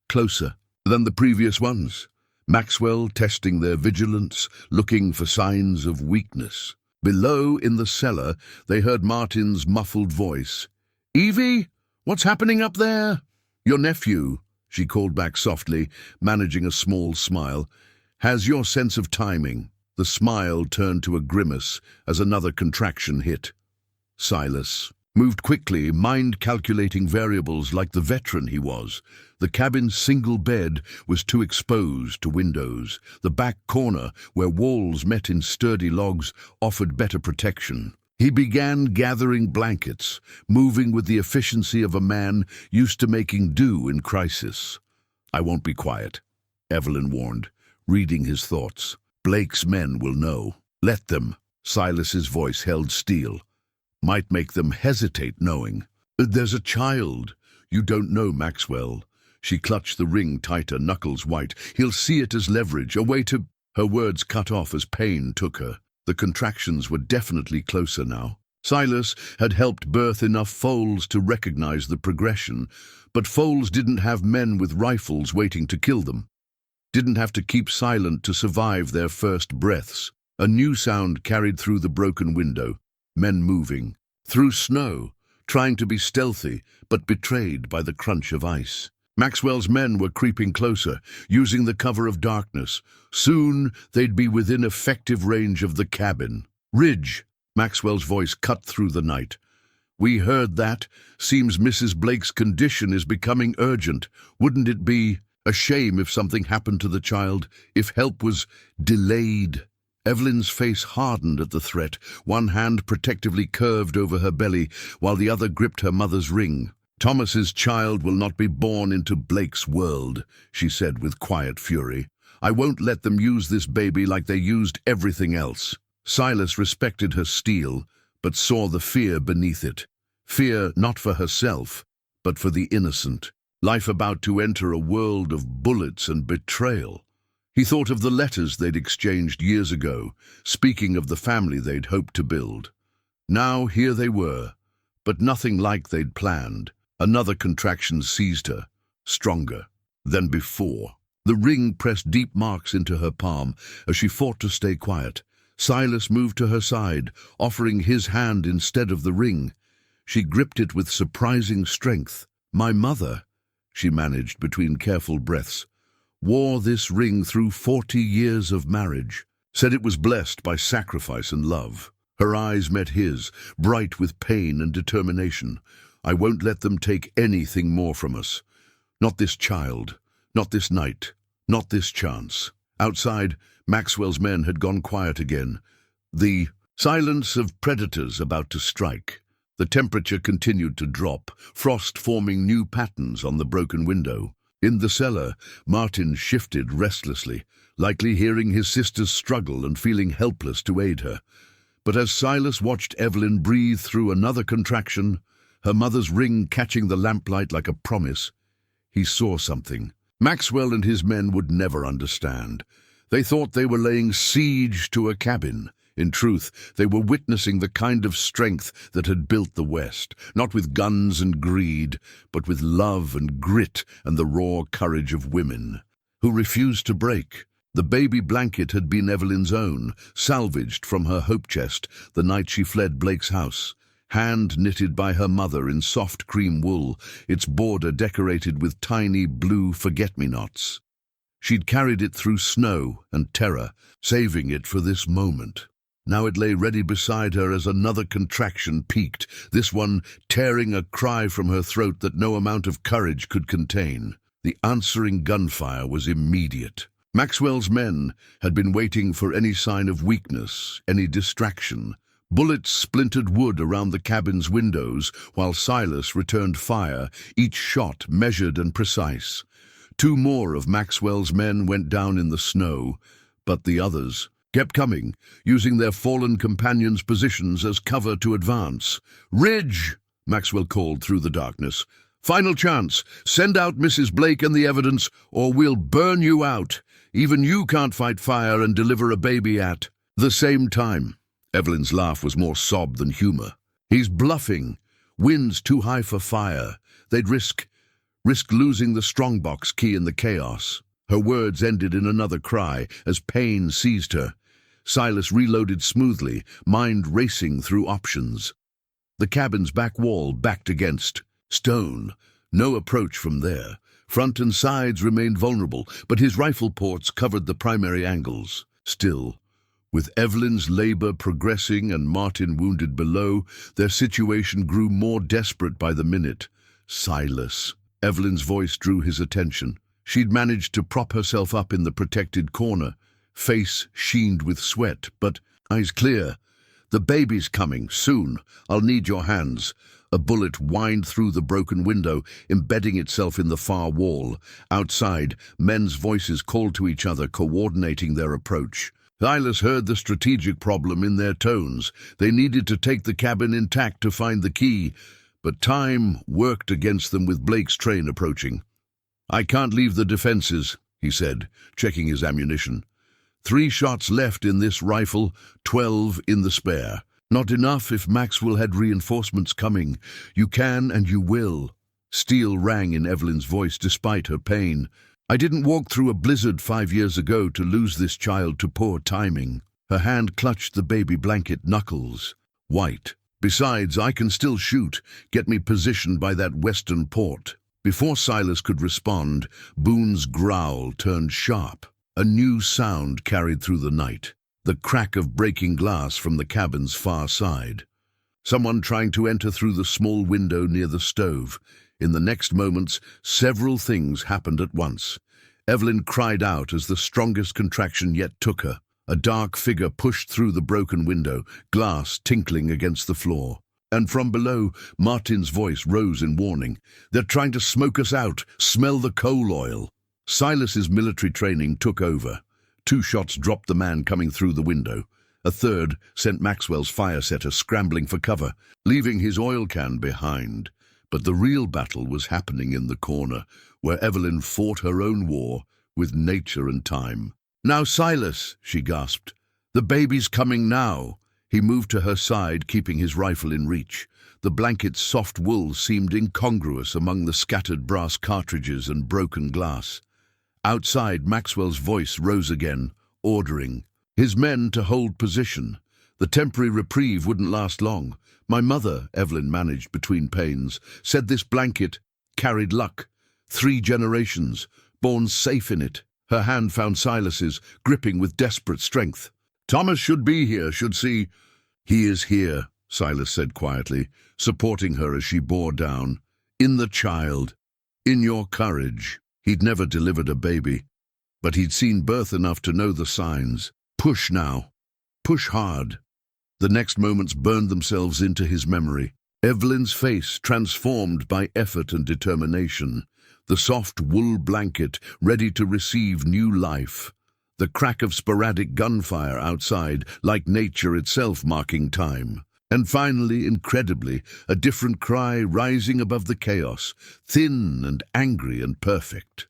Closer than the previous ones. Maxwell testing their vigilance, looking for signs of weakness. Below in the cellar, they heard Martin's muffled voice. "Evie, what's happening up there?" "Your nephew," she called back softly, managing a small smile, "has your sense of timing." The smile turned to a grimace as another contraction hit. Silas moved quickly, mind-calculating variables like the veteran he was. The cabin's single bed was too exposed to windows. The back corner, where walls met in sturdy logs, offered better protection. He began gathering blankets, moving with the efficiency of a man used to making do in crisis. "I won't be quiet," Evelyn warned, reading his thoughts. "Blake's men will know. Let them." Silas's voice held steel. "Might make them hesitate knowing." "There's a child. You don't know Maxwell." She clutched the ring tighter, knuckles white. "He'll see it as leverage, a way to—" Her words cut off as pain took her. The contractions were definitely closer now. Silas had helped birth enough foals to recognize the progression, but foals didn't have men with rifles waiting to kill them. Didn't have to keep silent to survive their first breaths. A new sound carried through the broken window. Men moving. Through snow, trying to be stealthy, but betrayed by the crunch of ice. Maxwell's men were creeping closer, using the cover of darkness. Soon they'd be within effective range of the cabin. "Ridge," Maxwell's voice cut through the night. "We heard that. Seems Mrs. Blake's condition is becoming urgent. Wouldn't it be a shame if something happened to the child, if help was delayed?" Evelyn's face hardened at the threat, one hand protectively curved over her belly, while the other gripped her mother's ring. "Thomas's child will not be born into Blake's world," she said with quiet fury. "I won't let them use this baby like they used everything else." Silas respected her steel, but saw the fear beneath it. Fear not for herself, but for the innocent. Life about to enter a world of bullets and betrayal. He thought of the letters they'd exchanged years ago, speaking of the family they'd hoped to build. Now here they were, but nothing like they'd planned. Another contraction seized her, stronger than before. The ring pressed deep marks into her palm as she fought to stay quiet. Silas moved to her side, offering his hand instead of the ring. She gripped it with surprising strength. "My mother," she managed between careful breaths, "wore this ring through 40 years of marriage, said it was blessed by sacrifice and love." Her eyes met his, bright with pain and determination. "I won't let them take anything more from us. Not this child, not this night, not this chance." Outside, Maxwell's men had gone quiet again. The silence of predators about to strike. The temperature continued to drop, frost forming new patterns on the broken window. In the cellar, Martin shifted restlessly, likely hearing his sister's struggle and feeling helpless to aid her. But as Silas watched Evelyn breathe through another contraction, her mother's ring catching the lamplight like a promise, he saw something. Maxwell and his men would never understand. They thought they were laying siege to a cabin. In truth, they were witnessing the kind of strength that had built the West, not with guns and greed, but with love and grit and the raw courage of women, who refused to break. The baby blanket had been Evelyn's own, salvaged from her hope chest the night she fled Blake's house. Hand-knitted by her mother in soft cream wool, its border decorated with tiny blue forget-me-nots. She'd carried it through snow and terror, saving it for this moment. Now it lay ready beside her as another contraction peaked, this one tearing a cry from her throat that no amount of courage could contain. The answering gunfire was immediate. Maxwell's men had been waiting for any sign of weakness, any distraction. Bullets splintered wood around the cabin's windows while Silas returned fire, each shot measured and precise. 2 more of Maxwell's men went down in the snow, but the others kept coming, using their fallen companions' positions as cover to advance. "Ridge!" Maxwell called through the darkness. "Final chance. Send out Mrs. Blake and the evidence, or we'll burn you out. Even you can't fight fire and deliver a baby at the same time." Evelyn's laugh was more sob than humor. "He's bluffing. Wind's too high for fire. They'd risk losing the strongbox key in the chaos." Her words ended in another cry as pain seized her. Silas reloaded smoothly, mind racing through options. The cabin's back wall backed against stone. No approach from there. Front and sides remained vulnerable, but his rifle ports covered the primary angles. Still, with Evelyn's labor progressing and Martin wounded below, their situation grew more desperate by the minute. "Silas." Evelyn's voice drew his attention. She'd managed to prop herself up in the protected corner, face sheened with sweat, but eyes clear. "The baby's coming, soon. I'll need your hands." A bullet whined through the broken window, embedding itself in the far wall. Outside, men's voices called to each other, coordinating their approach. Silas heard the strategic problem in their tones. They needed to take the cabin intact to find the key, but time worked against them with Blake's train approaching. "I can't leave the defenses," he said, checking his ammunition. 3 shots left in this rifle, 12 in the spare. Not enough if Maxwell had reinforcements coming. "You can and you will." Steel rang in Evelyn's voice despite her pain. "I didn't walk through a blizzard 5 years ago to lose this child to poor timing." Her hand clutched the baby blanket, knuckles white. "Besides, I can still shoot. Get me positioned by that western port." Before Silas could respond, Boone's growl turned sharp. A new sound carried through the night, the crack of breaking glass from the cabin's far side. Someone trying to enter through the small window near the stove. In the next moments, several things happened at once. Evelyn cried out as the strongest contraction yet took her. A dark figure pushed through the broken window, glass tinkling against the floor. And from below, Martin's voice rose in warning. "They're trying to smoke us out. Smell the coal oil." Silas's military training took over. 2 shots dropped the man coming through the window. A third sent Maxwell's fire setter scrambling for cover, leaving his oil can behind. But the real battle was happening in the corner, where Evelyn fought her own war with nature and time. "Now, Silas," she gasped. "The baby's coming now." He moved to her side, keeping his rifle in reach. The blanket's soft wool seemed incongruous among the scattered brass cartridges and broken glass. Outside, Maxwell's voice rose again, ordering his men to hold position. The temporary reprieve wouldn't last long. My mother, Evelyn managed between pains, said this blanket carried luck. 3 generations, born safe in it. Her hand found Silas's, gripping with desperate strength. Thomas should be here, should see. He is here, Silas said quietly, supporting her as she bore down. In the child, in your courage. He'd never delivered a baby, but he'd seen birth enough to know the signs. Push now. Push hard. The next moments burned themselves into his memory. Evelyn's face transformed by effort and determination. The soft wool blanket ready to receive new life. The crack of sporadic gunfire outside, like nature itself marking time. And finally, incredibly, a different cry rising above the chaos, thin and angry and perfect.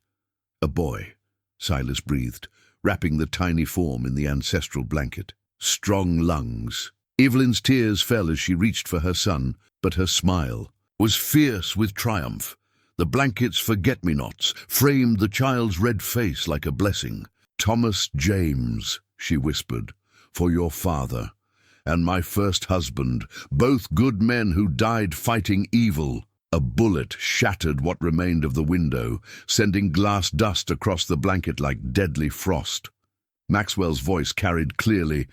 A boy, Silas breathed, wrapping the tiny form in the ancestral blanket. Strong lungs. Evelyn's tears fell as she reached for her son, but her smile was fierce with triumph. The blanket's forget-me-nots framed the child's red face like a blessing. Thomas James, she whispered, for your father and my first husband, both good men who died fighting evil. A bullet shattered what remained of the window, sending glass dust across the blanket like deadly frost. Maxwell's voice carried clearly,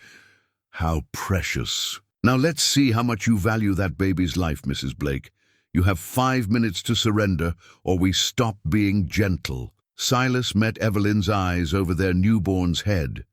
"How precious. Now let's see how much you value that baby's life, Mrs. Blake. You have 5 minutes to surrender, or we stop being gentle." Silas met Evelyn's eyes over their newborn's head.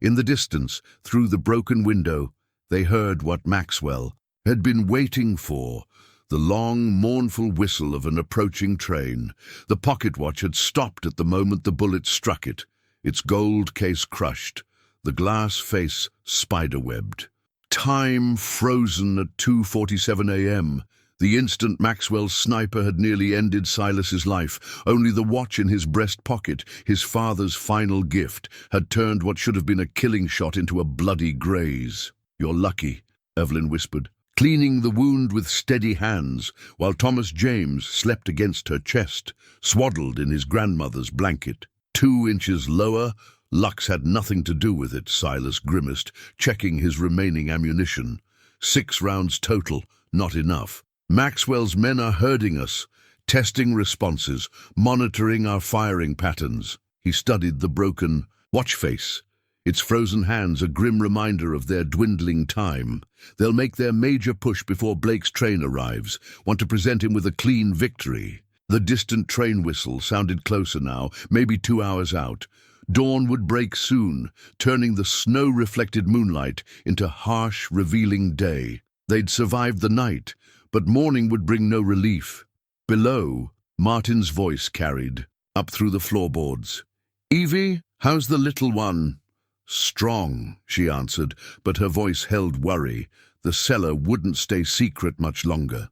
In the distance, through the broken window, they heard what Maxwell had been waiting for, the long, mournful whistle of an approaching train. The pocket watch had stopped at the moment the bullet struck it, its gold case crushed, the glass face spiderwebbed. Time frozen at 2:47 a.m. The instant Maxwell's sniper had nearly ended Silas's life, only the watch in his breast pocket, his father's final gift, had turned what should have been a killing shot into a bloody graze. "You're lucky," Evelyn whispered, cleaning the wound with steady hands, while Thomas James slept against her chest, swaddled in his grandmother's blanket. 2 inches lower, luck's had nothing to do with it, Silas grimaced, checking his remaining ammunition. 6 rounds total, not enough. Maxwell's men are herding us, testing responses, monitoring our firing patterns. He studied the broken watch face, its frozen hands a grim reminder of their dwindling time. They'll make their major push before Blake's train arrives, want to present him with a clean victory. The distant train whistle sounded closer now, maybe 2 hours out. Dawn would break soon, turning the snow-reflected moonlight into harsh, revealing day. They'd survived the night, but morning would bring no relief. Below, Martin's voice carried, up through the floorboards. "Evie, how's the little one?" "Strong," she answered, but her voice held worry. The cellar wouldn't stay secret much longer.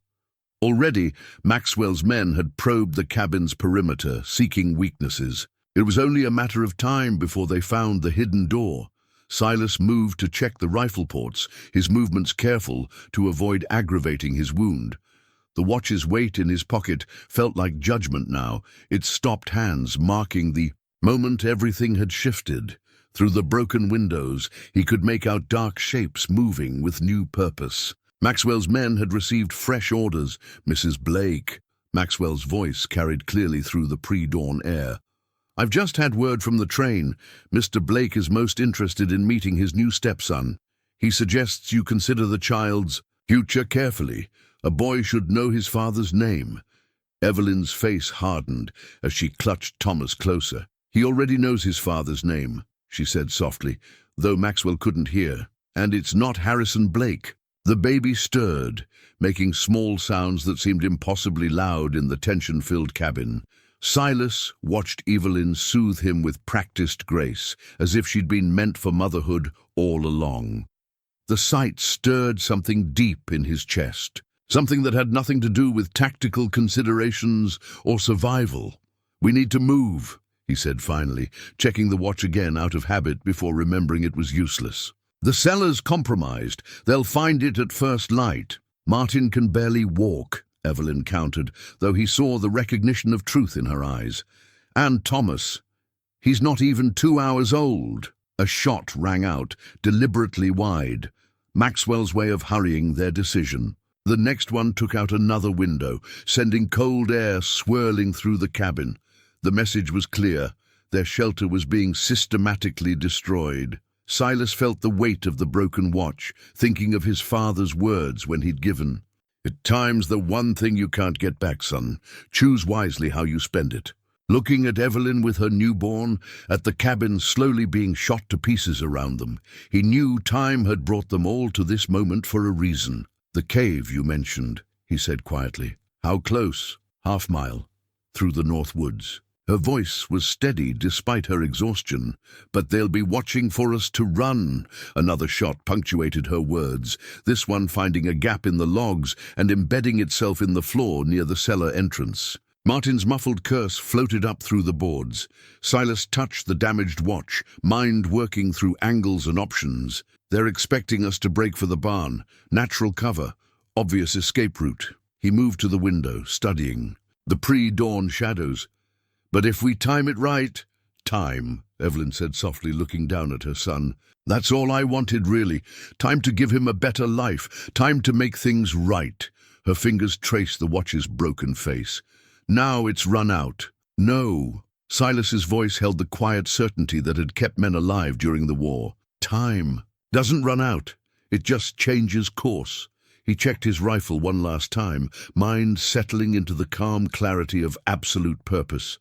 Already, Maxwell's men had probed the cabin's perimeter, seeking weaknesses. It was only a matter of time before they found the hidden door. Silas moved to check the rifle ports, his movements careful to avoid aggravating his wound. The watch's weight in his pocket felt like judgment now, its stopped hands marking the moment everything had shifted. Through the broken windows, he could make out dark shapes moving with new purpose. Maxwell's men had received fresh orders. "Mrs. Blake," Maxwell's voice carried clearly through the pre-dawn air. "I've just had word from the train. Mr. Blake is most interested in meeting his new stepson. He suggests you consider the child's future carefully. A boy should know his father's name." Evelyn's face hardened as she clutched Thomas closer. "He already knows his father's name," she said softly, though Maxwell couldn't hear. "And it's not Harrison Blake." The baby stirred, making small sounds that seemed impossibly loud in the tension-filled cabin. Silas watched Evelyn soothe him with practiced grace, as if she'd been meant for motherhood all along. The sight stirred something deep in his chest, something that had nothing to do with tactical considerations or survival. "We need to move," he said finally, checking the watch again out of habit before remembering it was useless. "The cellar's compromised. They'll find it at first light." "Martin can barely walk," Evelyn countered, though he saw the recognition of truth in her eyes. "And Thomas, He's not even 2 hours old. A shot rang out, deliberately wide. Maxwell's way of hurrying their decision. The next one took out another window, sending cold air swirling through the cabin. The message was clear. Their shelter was being systematically destroyed. Silas felt the weight of the broken watch, thinking of his father's words when he'd given. "Time's the one thing you can't get back, son. Choose wisely how you spend it." Looking at Evelyn with her newborn, at the cabin slowly being shot to pieces around them, he knew time had brought them all to this moment for a reason. "The cave you mentioned," he said quietly. "How close?" "Half-mile, through the north woods." Her voice was steady despite her exhaustion. "But they'll be watching for us to run." Another shot punctuated her words, this one finding a gap in the logs and embedding itself in the floor near the cellar entrance. Martin's muffled curse floated up through the boards. Silas touched the damaged watch, mind working through angles and options. "They're expecting us to break for the barn. Natural cover. Obvious escape route." He moved to the window, studying. The pre-dawn shadows. "But if we time it right—" "Time," Evelyn said softly, looking down at her son. "That's all I wanted, really. Time to give him a better life. Time to make things right." Her fingers traced the watch's broken face. "Now it's run out." "No." Silas's voice held the quiet certainty that had kept men alive during the war. "Time doesn't run out. It just changes course." He checked his rifle one last time, mind settling into the calm clarity of absolute purpose.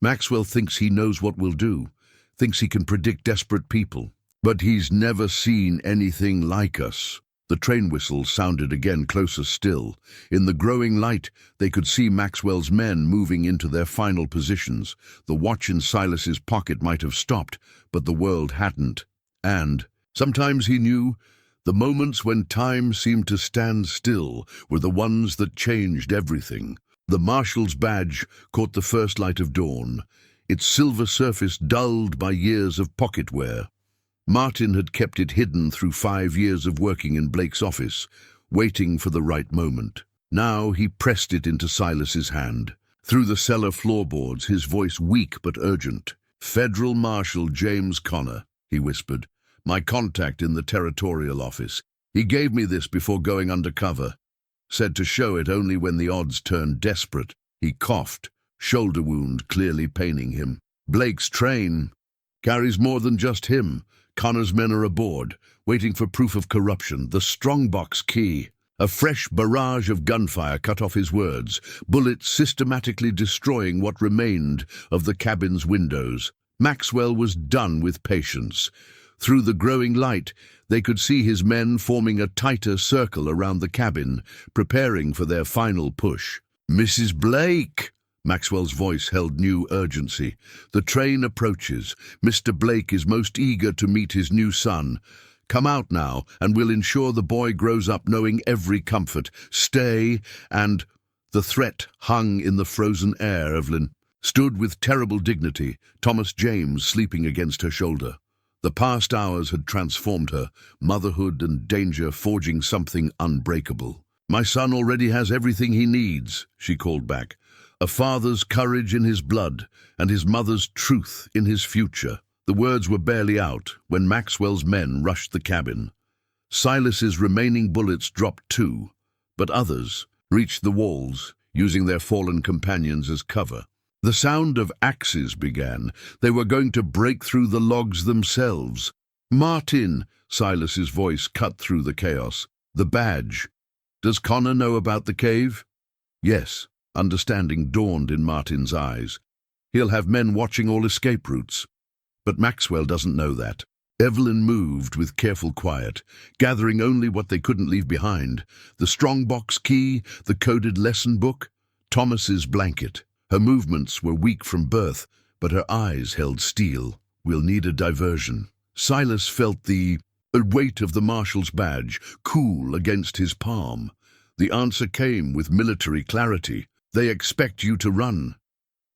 "Maxwell thinks he knows what we'll do, thinks he can predict desperate people. But he's never seen anything like us." The train whistle sounded again, closer still. In the growing light, they could see Maxwell's men moving into their final positions. The watch in Silas's pocket might have stopped, but the world hadn't. And, sometimes he knew, the moments when time seemed to stand still were the ones that changed everything. The marshal's badge caught the first light of dawn, its silver surface dulled by years of pocket wear. Martin had kept it hidden through 5 years of working in Blake's office, waiting for the right moment. Now he pressed it into Silas's hand. Through the cellar floorboards, his voice weak but urgent. "Federal Marshal James Connor," he whispered, "my contact in the territorial office. He gave me this before going undercover. Said to show it only when the odds turned desperate." He coughed, shoulder wound clearly paining him. "Blake's train carries more than just him. Connor's men are aboard, waiting for proof of corruption, the strongbox key." A fresh barrage of gunfire cut off his words, bullets systematically destroying what remained of the cabin's windows. Maxwell was done with patience. Through the growing light, they could see his men forming a tighter circle around the cabin, preparing for their final push. "Mrs. Blake!" Maxwell's voice held new urgency. "The train approaches. Mr. Blake is most eager to meet his new son. Come out now, and we'll ensure the boy grows up knowing every comfort. Stay, and—" The threat hung in the frozen air. Evelyn stood with terrible dignity, Thomas James sleeping against her shoulder. The past hours had transformed her, motherhood and danger forging something unbreakable. "My son already has everything he needs," she called back. "A father's courage in his blood, and his mother's truth in his future." The words were barely out when Maxwell's men rushed the cabin. Silas's remaining bullets dropped too, but others reached the walls, using their fallen companions as cover. The sound of axes began. They were going to break through the logs themselves. "Martin!" Silas's voice cut through the chaos. "The badge. Does Connor know about the cave?" "Yes." Understanding dawned in Martin's eyes. "He'll have men watching all escape routes. But Maxwell doesn't know that." Evelyn moved with careful quiet, gathering only what they couldn't leave behind. The strongbox key, the coded lesson book, Thomas's blanket. Her movements were weak from birth, but her eyes held steel. "We'll need a diversion." Silas felt the weight of the marshal's badge cool against his palm. The answer came with military clarity. "They expect you to run.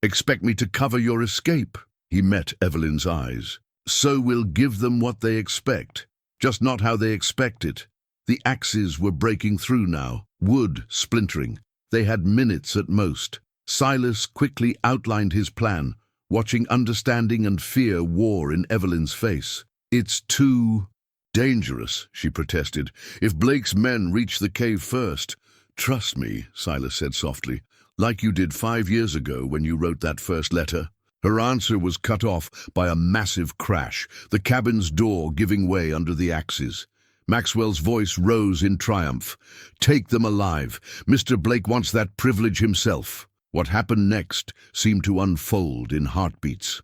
Expect me to cover your escape." He met Evelyn's eyes. "So we'll give them what they expect, just not how they expect it." The axes were breaking through now, wood splintering. They had minutes at most. Silas quickly outlined his plan. watching understanding and fear war in Evelyn's face. "It's too dangerous," she protested. "If Blake's men reach the cave first—" "Trust me," Silas said softly, "like you did 5 years ago when you wrote that first letter." Her answer was cut off by a massive crash, the cabin's door giving way under the axes. Maxwell's voice rose in triumph. "Take them alive. Mr. Blake wants that privilege himself." What happened next seemed to unfold in heartbeats.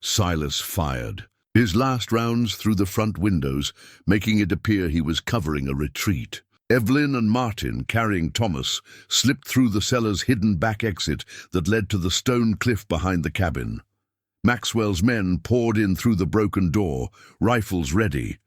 Silas fired his last rounds through the front windows, making it appear he was covering a retreat. Evelyn and Martin, carrying Thomas, slipped through the cellar's hidden back exit that led to the stone cliff behind the cabin. Maxwell's men poured in through the broken door, rifles ready,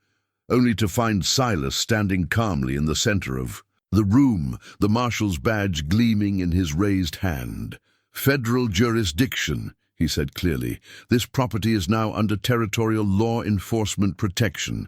only to find Silas standing calmly in the center of the room, the marshal's badge gleaming in his raised hand. "Federal jurisdiction," he said clearly. "This property is now under territorial law enforcement protection."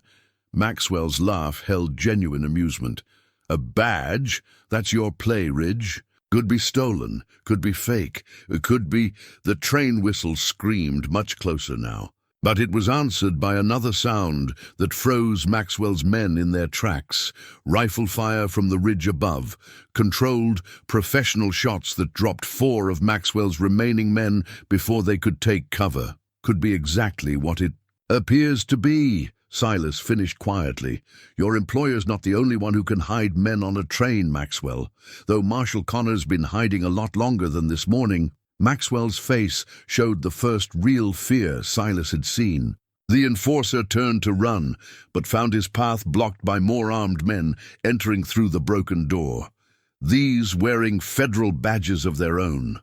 Maxwell's laugh held genuine amusement. "A badge? That's your play, Ridge? Could be stolen, could be fake, could be—" The train whistle screamed much closer now. But it was answered by another sound that froze Maxwell's men in their tracks. Rifle fire from the ridge above, controlled, professional shots that dropped 4 of Maxwell's remaining men before they could take cover. "Could be exactly what it appears to be," Silas finished quietly. "Your employer's not the only one who can hide men on a train, Maxwell, though Marshal Connor's been hiding a lot longer than this morning." Maxwell's face showed the first real fear Silas had seen. The enforcer turned to run, but found his path blocked by more armed men entering through the broken door. These wearing federal badges of their own.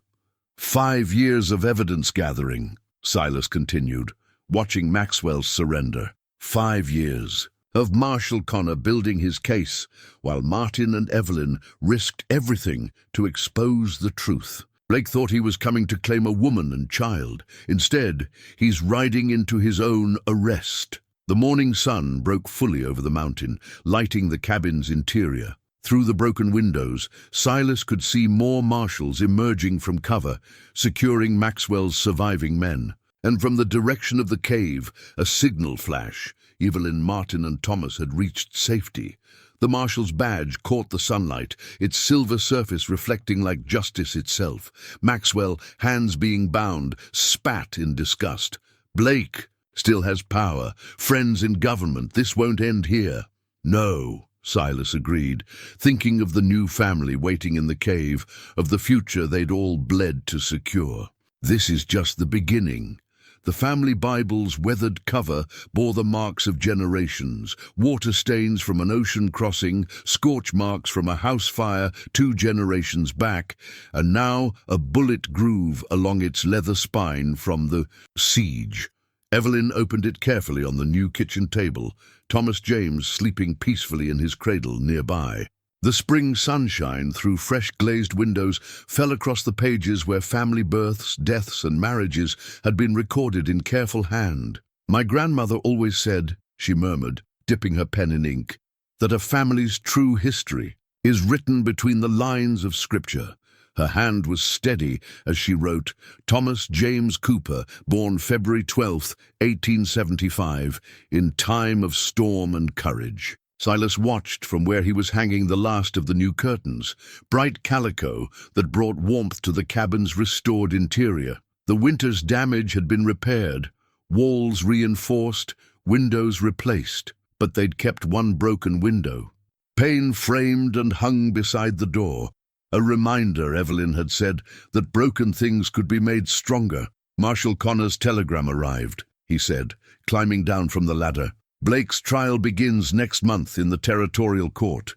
5 years of evidence gathering, Silas continued, watching Maxwell's surrender. 5 years of Marshal Connor building his case, while Martin and Evelyn risked everything to expose the truth. Blake thought he was coming to claim a woman and child. Instead, he's riding into his own arrest. The morning sun broke fully over the mountain, lighting the cabin's interior. Through the broken windows, Silas could see more marshals emerging from cover, securing Maxwell's surviving men. And from the direction of the cave, a signal flash. Evelyn, Martin, and Thomas had reached safety. The marshal's badge caught the sunlight, its silver surface reflecting like justice itself. Maxwell, hands being bound, spat in disgust. "Blake still has power, friends in government. This won't end here." "No," Silas agreed, thinking of the new family waiting in the cave, of the future they'd all bled to secure. "This is just the beginning." The family Bible's weathered cover bore the marks of generations, water stains from an ocean crossing, scorch marks from a house fire 2 generations back, and now a bullet groove along its leather spine from the siege. Evelyn opened it carefully on the new kitchen table, Thomas James sleeping peacefully in his cradle nearby. The spring sunshine through fresh glazed windows fell across the pages where family births, deaths, and marriages had been recorded in careful hand. "My grandmother always said," she murmured, dipping her pen in ink, "that a family's true history is written between the lines of Scripture." Her hand was steady as she wrote, "Thomas James Cooper, born February 12, 1875, in time of storm and courage." Silas watched from where he was hanging the last of the new curtains, bright calico that brought warmth to the cabin's restored interior. The winter's damage had been repaired, walls reinforced, windows replaced, but they'd kept one broken window. Pane framed and hung beside the door. A reminder, Evelyn had said, that broken things could be made stronger. Marshal Connor's telegram arrived, he said, climbing down from the ladder. "Blake's trial begins next month in the territorial court.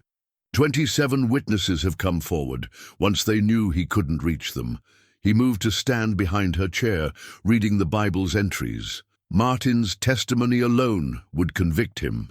27 witnesses have come forward, once they knew he couldn't reach them." He moved to stand behind her chair, reading the Bible's entries. Martin's testimony alone would convict him.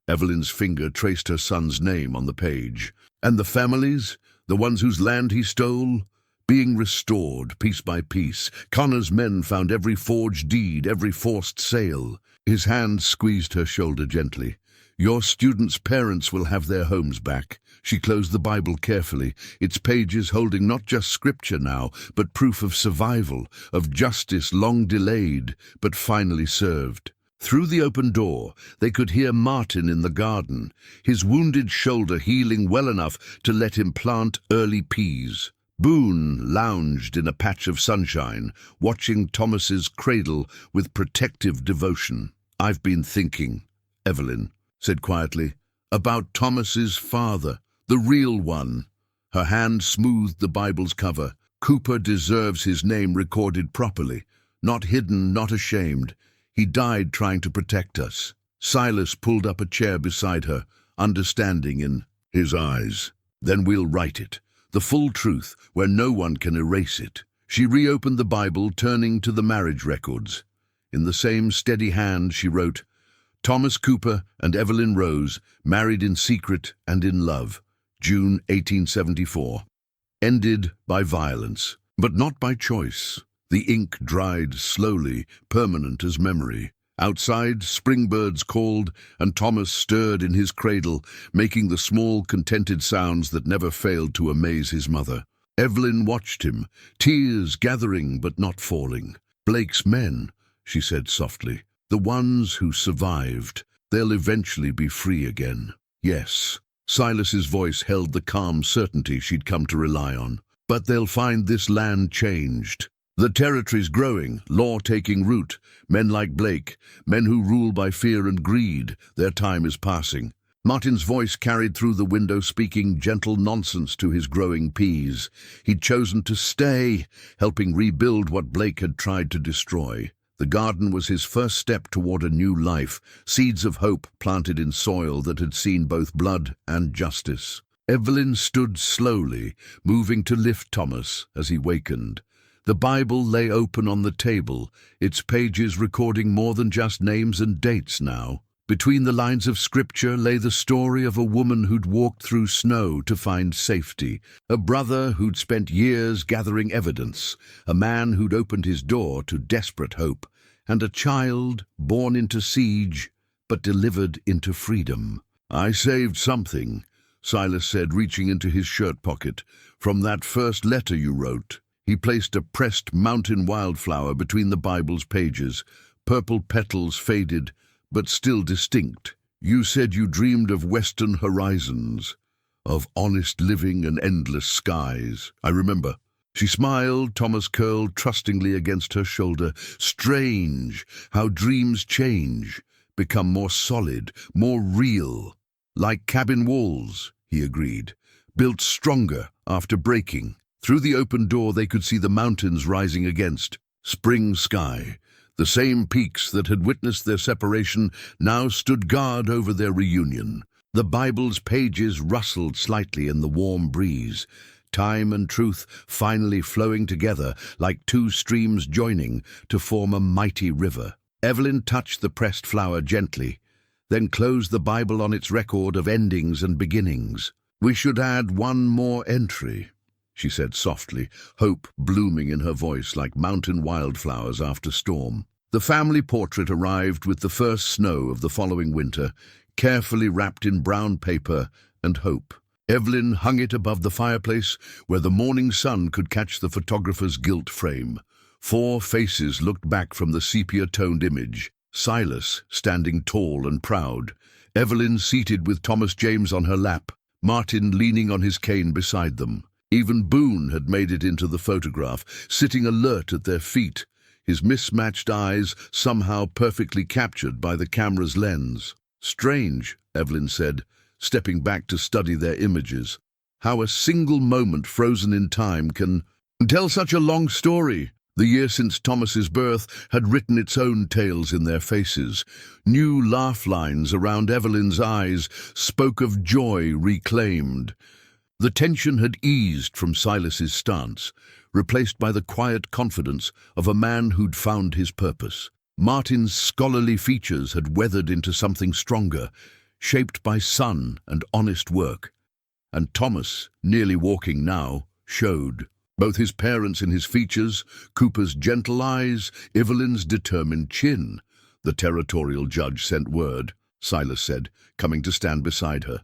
Evelyn's finger traced her son's name on the page. "And the families? The ones whose land he stole? Being restored, piece by piece. Connor's men found every forged deed, every forced sale." His hand squeezed her shoulder gently. "Your students' parents will have their homes back. She closed the Bible carefully, its pages holding not just scripture now, but proof of survival, of justice long delayed, but finally served. Through the open door, they could hear Martin in the garden, his wounded shoulder healing well enough to let him plant early peas. Boone lounged in a patch of sunshine, watching Thomas's cradle with protective devotion. "I've been thinking," Evelyn said quietly, "about Thomas's father, the real one." Her hand smoothed the Bible's cover. "Cooper deserves his name recorded properly, not hidden, not ashamed. He died trying to protect us." Silas pulled up a chair beside her, understanding in his eyes. "Then we'll write it, the full truth, where no one can erase it." She reopened the Bible, turning to the marriage records. In the same steady hand she wrote, "Thomas Cooper and Evelyn Rose, married in secret and in love, June 1874. Ended by violence, but not by choice." The ink dried slowly, permanent as memory. Outside, springbirds called, and Thomas stirred in his cradle, making the small, contented sounds that never failed to amaze his mother. Evelyn watched him, tears gathering but not falling. "Blake's men," she said softly, "the ones who survived. They'll eventually be free again." "Yes." Silas's voice held the calm certainty she'd come to rely on. "But they'll find this land changed. The territory's growing, law taking root. Men like Blake, men who rule by fear and greed, their time is passing." Martin's voice carried through the window, speaking gentle nonsense to his growing peas. He'd chosen to stay, helping rebuild what Blake had tried to destroy. The garden was his first step toward a new life, seeds of hope planted in soil that had seen both blood and justice. Evelyn stood slowly, moving to lift Thomas as he wakened. The Bible lay open on the table, its pages recording more than just names and dates now. Between the lines of scripture lay the story of a woman who'd walked through snow to find safety, a brother who'd spent years gathering evidence, a man who'd opened his door to desperate hope, and a child born into siege but delivered into freedom. "I saved something," Silas said, reaching into his shirt pocket, "from that first letter you wrote." He placed a pressed mountain wildflower between the Bible's pages, purple petals faded, but still distinct. "You said you dreamed of western horizons, of honest living and endless skies." "I remember." She smiled, Thomas curled trustingly against her shoulder. "Strange how dreams change, become more solid, more real." "Like cabin walls," he agreed, "built stronger after breaking." Through the open door they could see the mountains rising against spring sky. The same peaks that had witnessed their separation now stood guard over their reunion. The Bible's pages rustled slightly in the warm breeze, time and truth finally flowing together like two streams joining to form a mighty river. Evelyn touched the pressed flower gently, then closed the Bible on its record of endings and beginnings. "We should add one more entry," she said softly, hope blooming in her voice like mountain wildflowers after storm. The family portrait arrived with the first snow of the following winter, carefully wrapped in brown paper and hope. Evelyn hung it above the fireplace where the morning sun could catch the photographer's gilt frame. 4 faces looked back from the sepia-toned image. Silas standing tall and proud, Evelyn seated with Thomas James on her lap, Martin leaning on his cane beside them. Even Boone had made it into the photograph, sitting alert at their feet, his mismatched eyes somehow perfectly captured by the camera's lens. "Strange," Evelyn said, stepping back to study their images. "How a single moment frozen in time can tell such a long story." The year since Thomas's birth had written its own tales in their faces. New laugh lines around Evelyn's eyes spoke of joy reclaimed. The tension had eased from Silas's stance, replaced by the quiet confidence of a man who'd found his purpose. Martin's scholarly features had weathered into something stronger, shaped by sun and honest work. And Thomas, nearly walking now, showed. Both his parents in his features, Cooper's gentle eyes, Evelyn's determined chin. "The territorial judge sent word," Silas said, coming to stand beside her.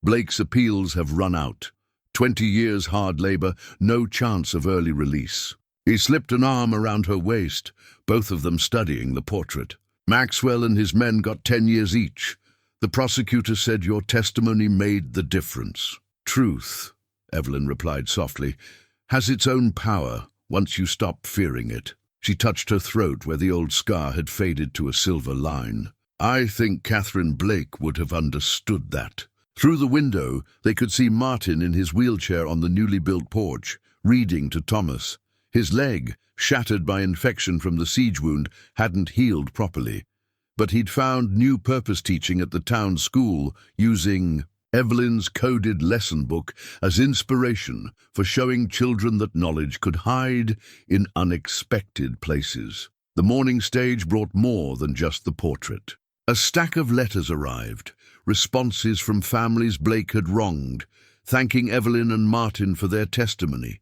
Blake's appeals have run out. 20 years hard labor, no chance of early release. He slipped an arm around her waist, both of them studying the portrait. Maxwell and his men got 10 years each. The prosecutor said your testimony made the difference. Truth, Evelyn replied softly, has its own power once you stop fearing it. She touched her throat where the old scar had faded to a silver line. I think Catherine Blake would have understood that. Through the window, they could see Martin in his wheelchair on the newly built porch, reading to Thomas. His leg, shattered by infection from the siege wound, hadn't healed properly. But he'd found new purpose teaching at the town school, using Evelyn's coded lesson book as inspiration for showing children that knowledge could hide in unexpected places. The morning stage brought more than just the portrait. A stack of letters arrived, responses from families Blake had wronged, thanking Evelyn and Martin for their testimony.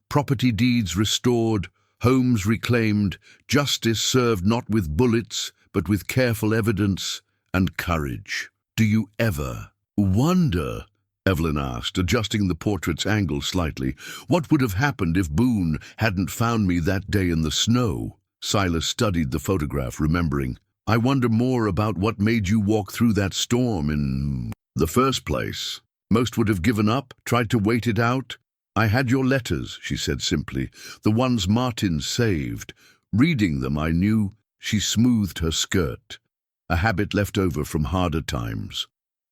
Property deeds restored, homes reclaimed, justice served not with bullets, but with careful evidence and courage. Do you ever wonder, Evelyn asked, adjusting the portrait's angle slightly, what would have happened if Boone hadn't found me that day in the snow? Silas studied the photograph, remembering, I wonder more about what made you walk through that storm in the first place. Most would have given up, tried to wait it out. I had your letters, she said simply, the ones Martin saved. Reading them, I knew. She smoothed her skirt, a habit left over from harder times.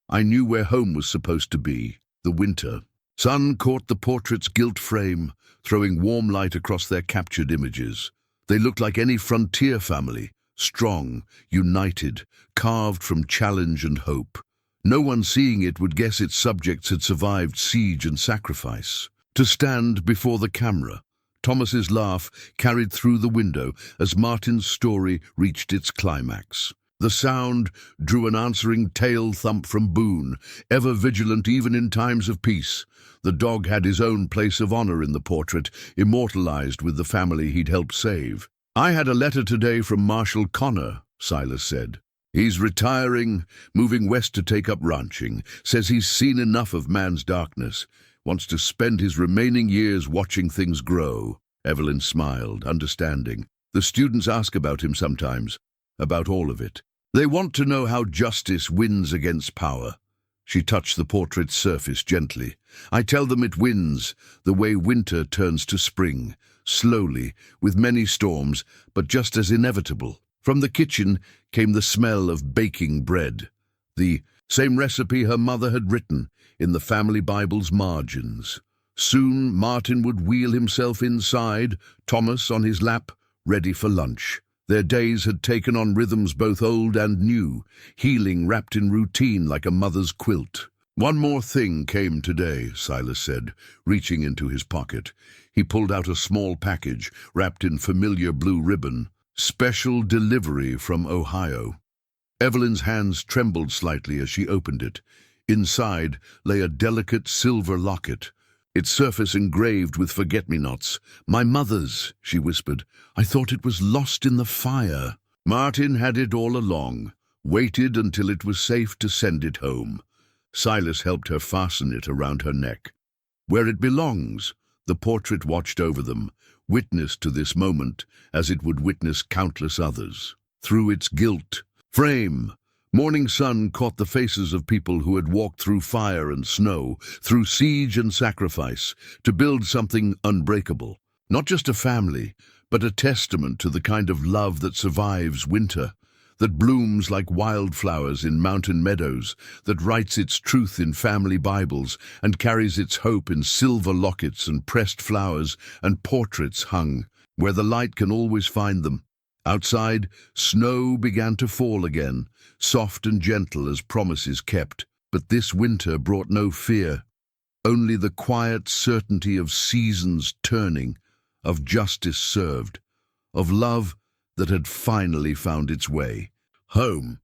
I knew where home was supposed to be, the winter. Sun caught the portrait's gilt frame, throwing warm light across their captured images. They looked like any frontier family, strong, united, carved from challenge and hope. No one seeing it would guess its subjects had survived siege and sacrifice. To stand before the camera, Thomas's laugh carried through the window as Martin's story reached its climax. The sound drew an answering tail thump from Boone, ever vigilant even in times of peace. The dog had his own place of honor in the portrait, immortalized with the family he'd helped save. I had a letter today from Marshal Connor, Silas said. He's retiring, moving west to take up ranching, says he's seen enough of man's darkness, wants to spend his remaining years watching things grow. Evelyn smiled, understanding. The students ask about him sometimes, about all of it. They want to know how justice wins against power. She touched the portrait's surface gently. I tell them it wins, the way winter turns to spring, slowly, with many storms, but just as inevitable. From the kitchen came the smell of baking bread, the same recipe her mother had written in the family Bible's margins. Soon Martin would wheel himself inside, Thomas on his lap, ready for lunch. Their days had taken on rhythms both old and new, healing wrapped in routine like a mother's quilt. One more thing came today, Silas said, reaching into his pocket. He pulled out a small package wrapped in familiar blue ribbon. Special delivery from Ohio. Evelyn's hands trembled slightly as she opened it. Inside lay a delicate silver locket, its surface engraved with forget-me-nots. My mother's, she whispered. I thought it was lost in the fire. Martin had it all along, waited until it was safe to send it home. Silas helped her fasten it around her neck. Where it belongs, the portrait watched over them, witness to this moment as it would witness countless others. Through its gilt frame, morning sun caught the faces of people who had walked through fire and snow, through siege and sacrifice, to build something unbreakable. Not just a family, but a testament to the kind of love that survives winter, that blooms like wildflowers in mountain meadows, that writes its truth in family Bibles and carries its hope in silver lockets and pressed flowers and portraits hung, where the light can always find them. Outside, snow began to fall again, soft and gentle as promises kept. But this winter brought no fear, only the quiet certainty of seasons turning, of justice served, of love that had finally found its way home.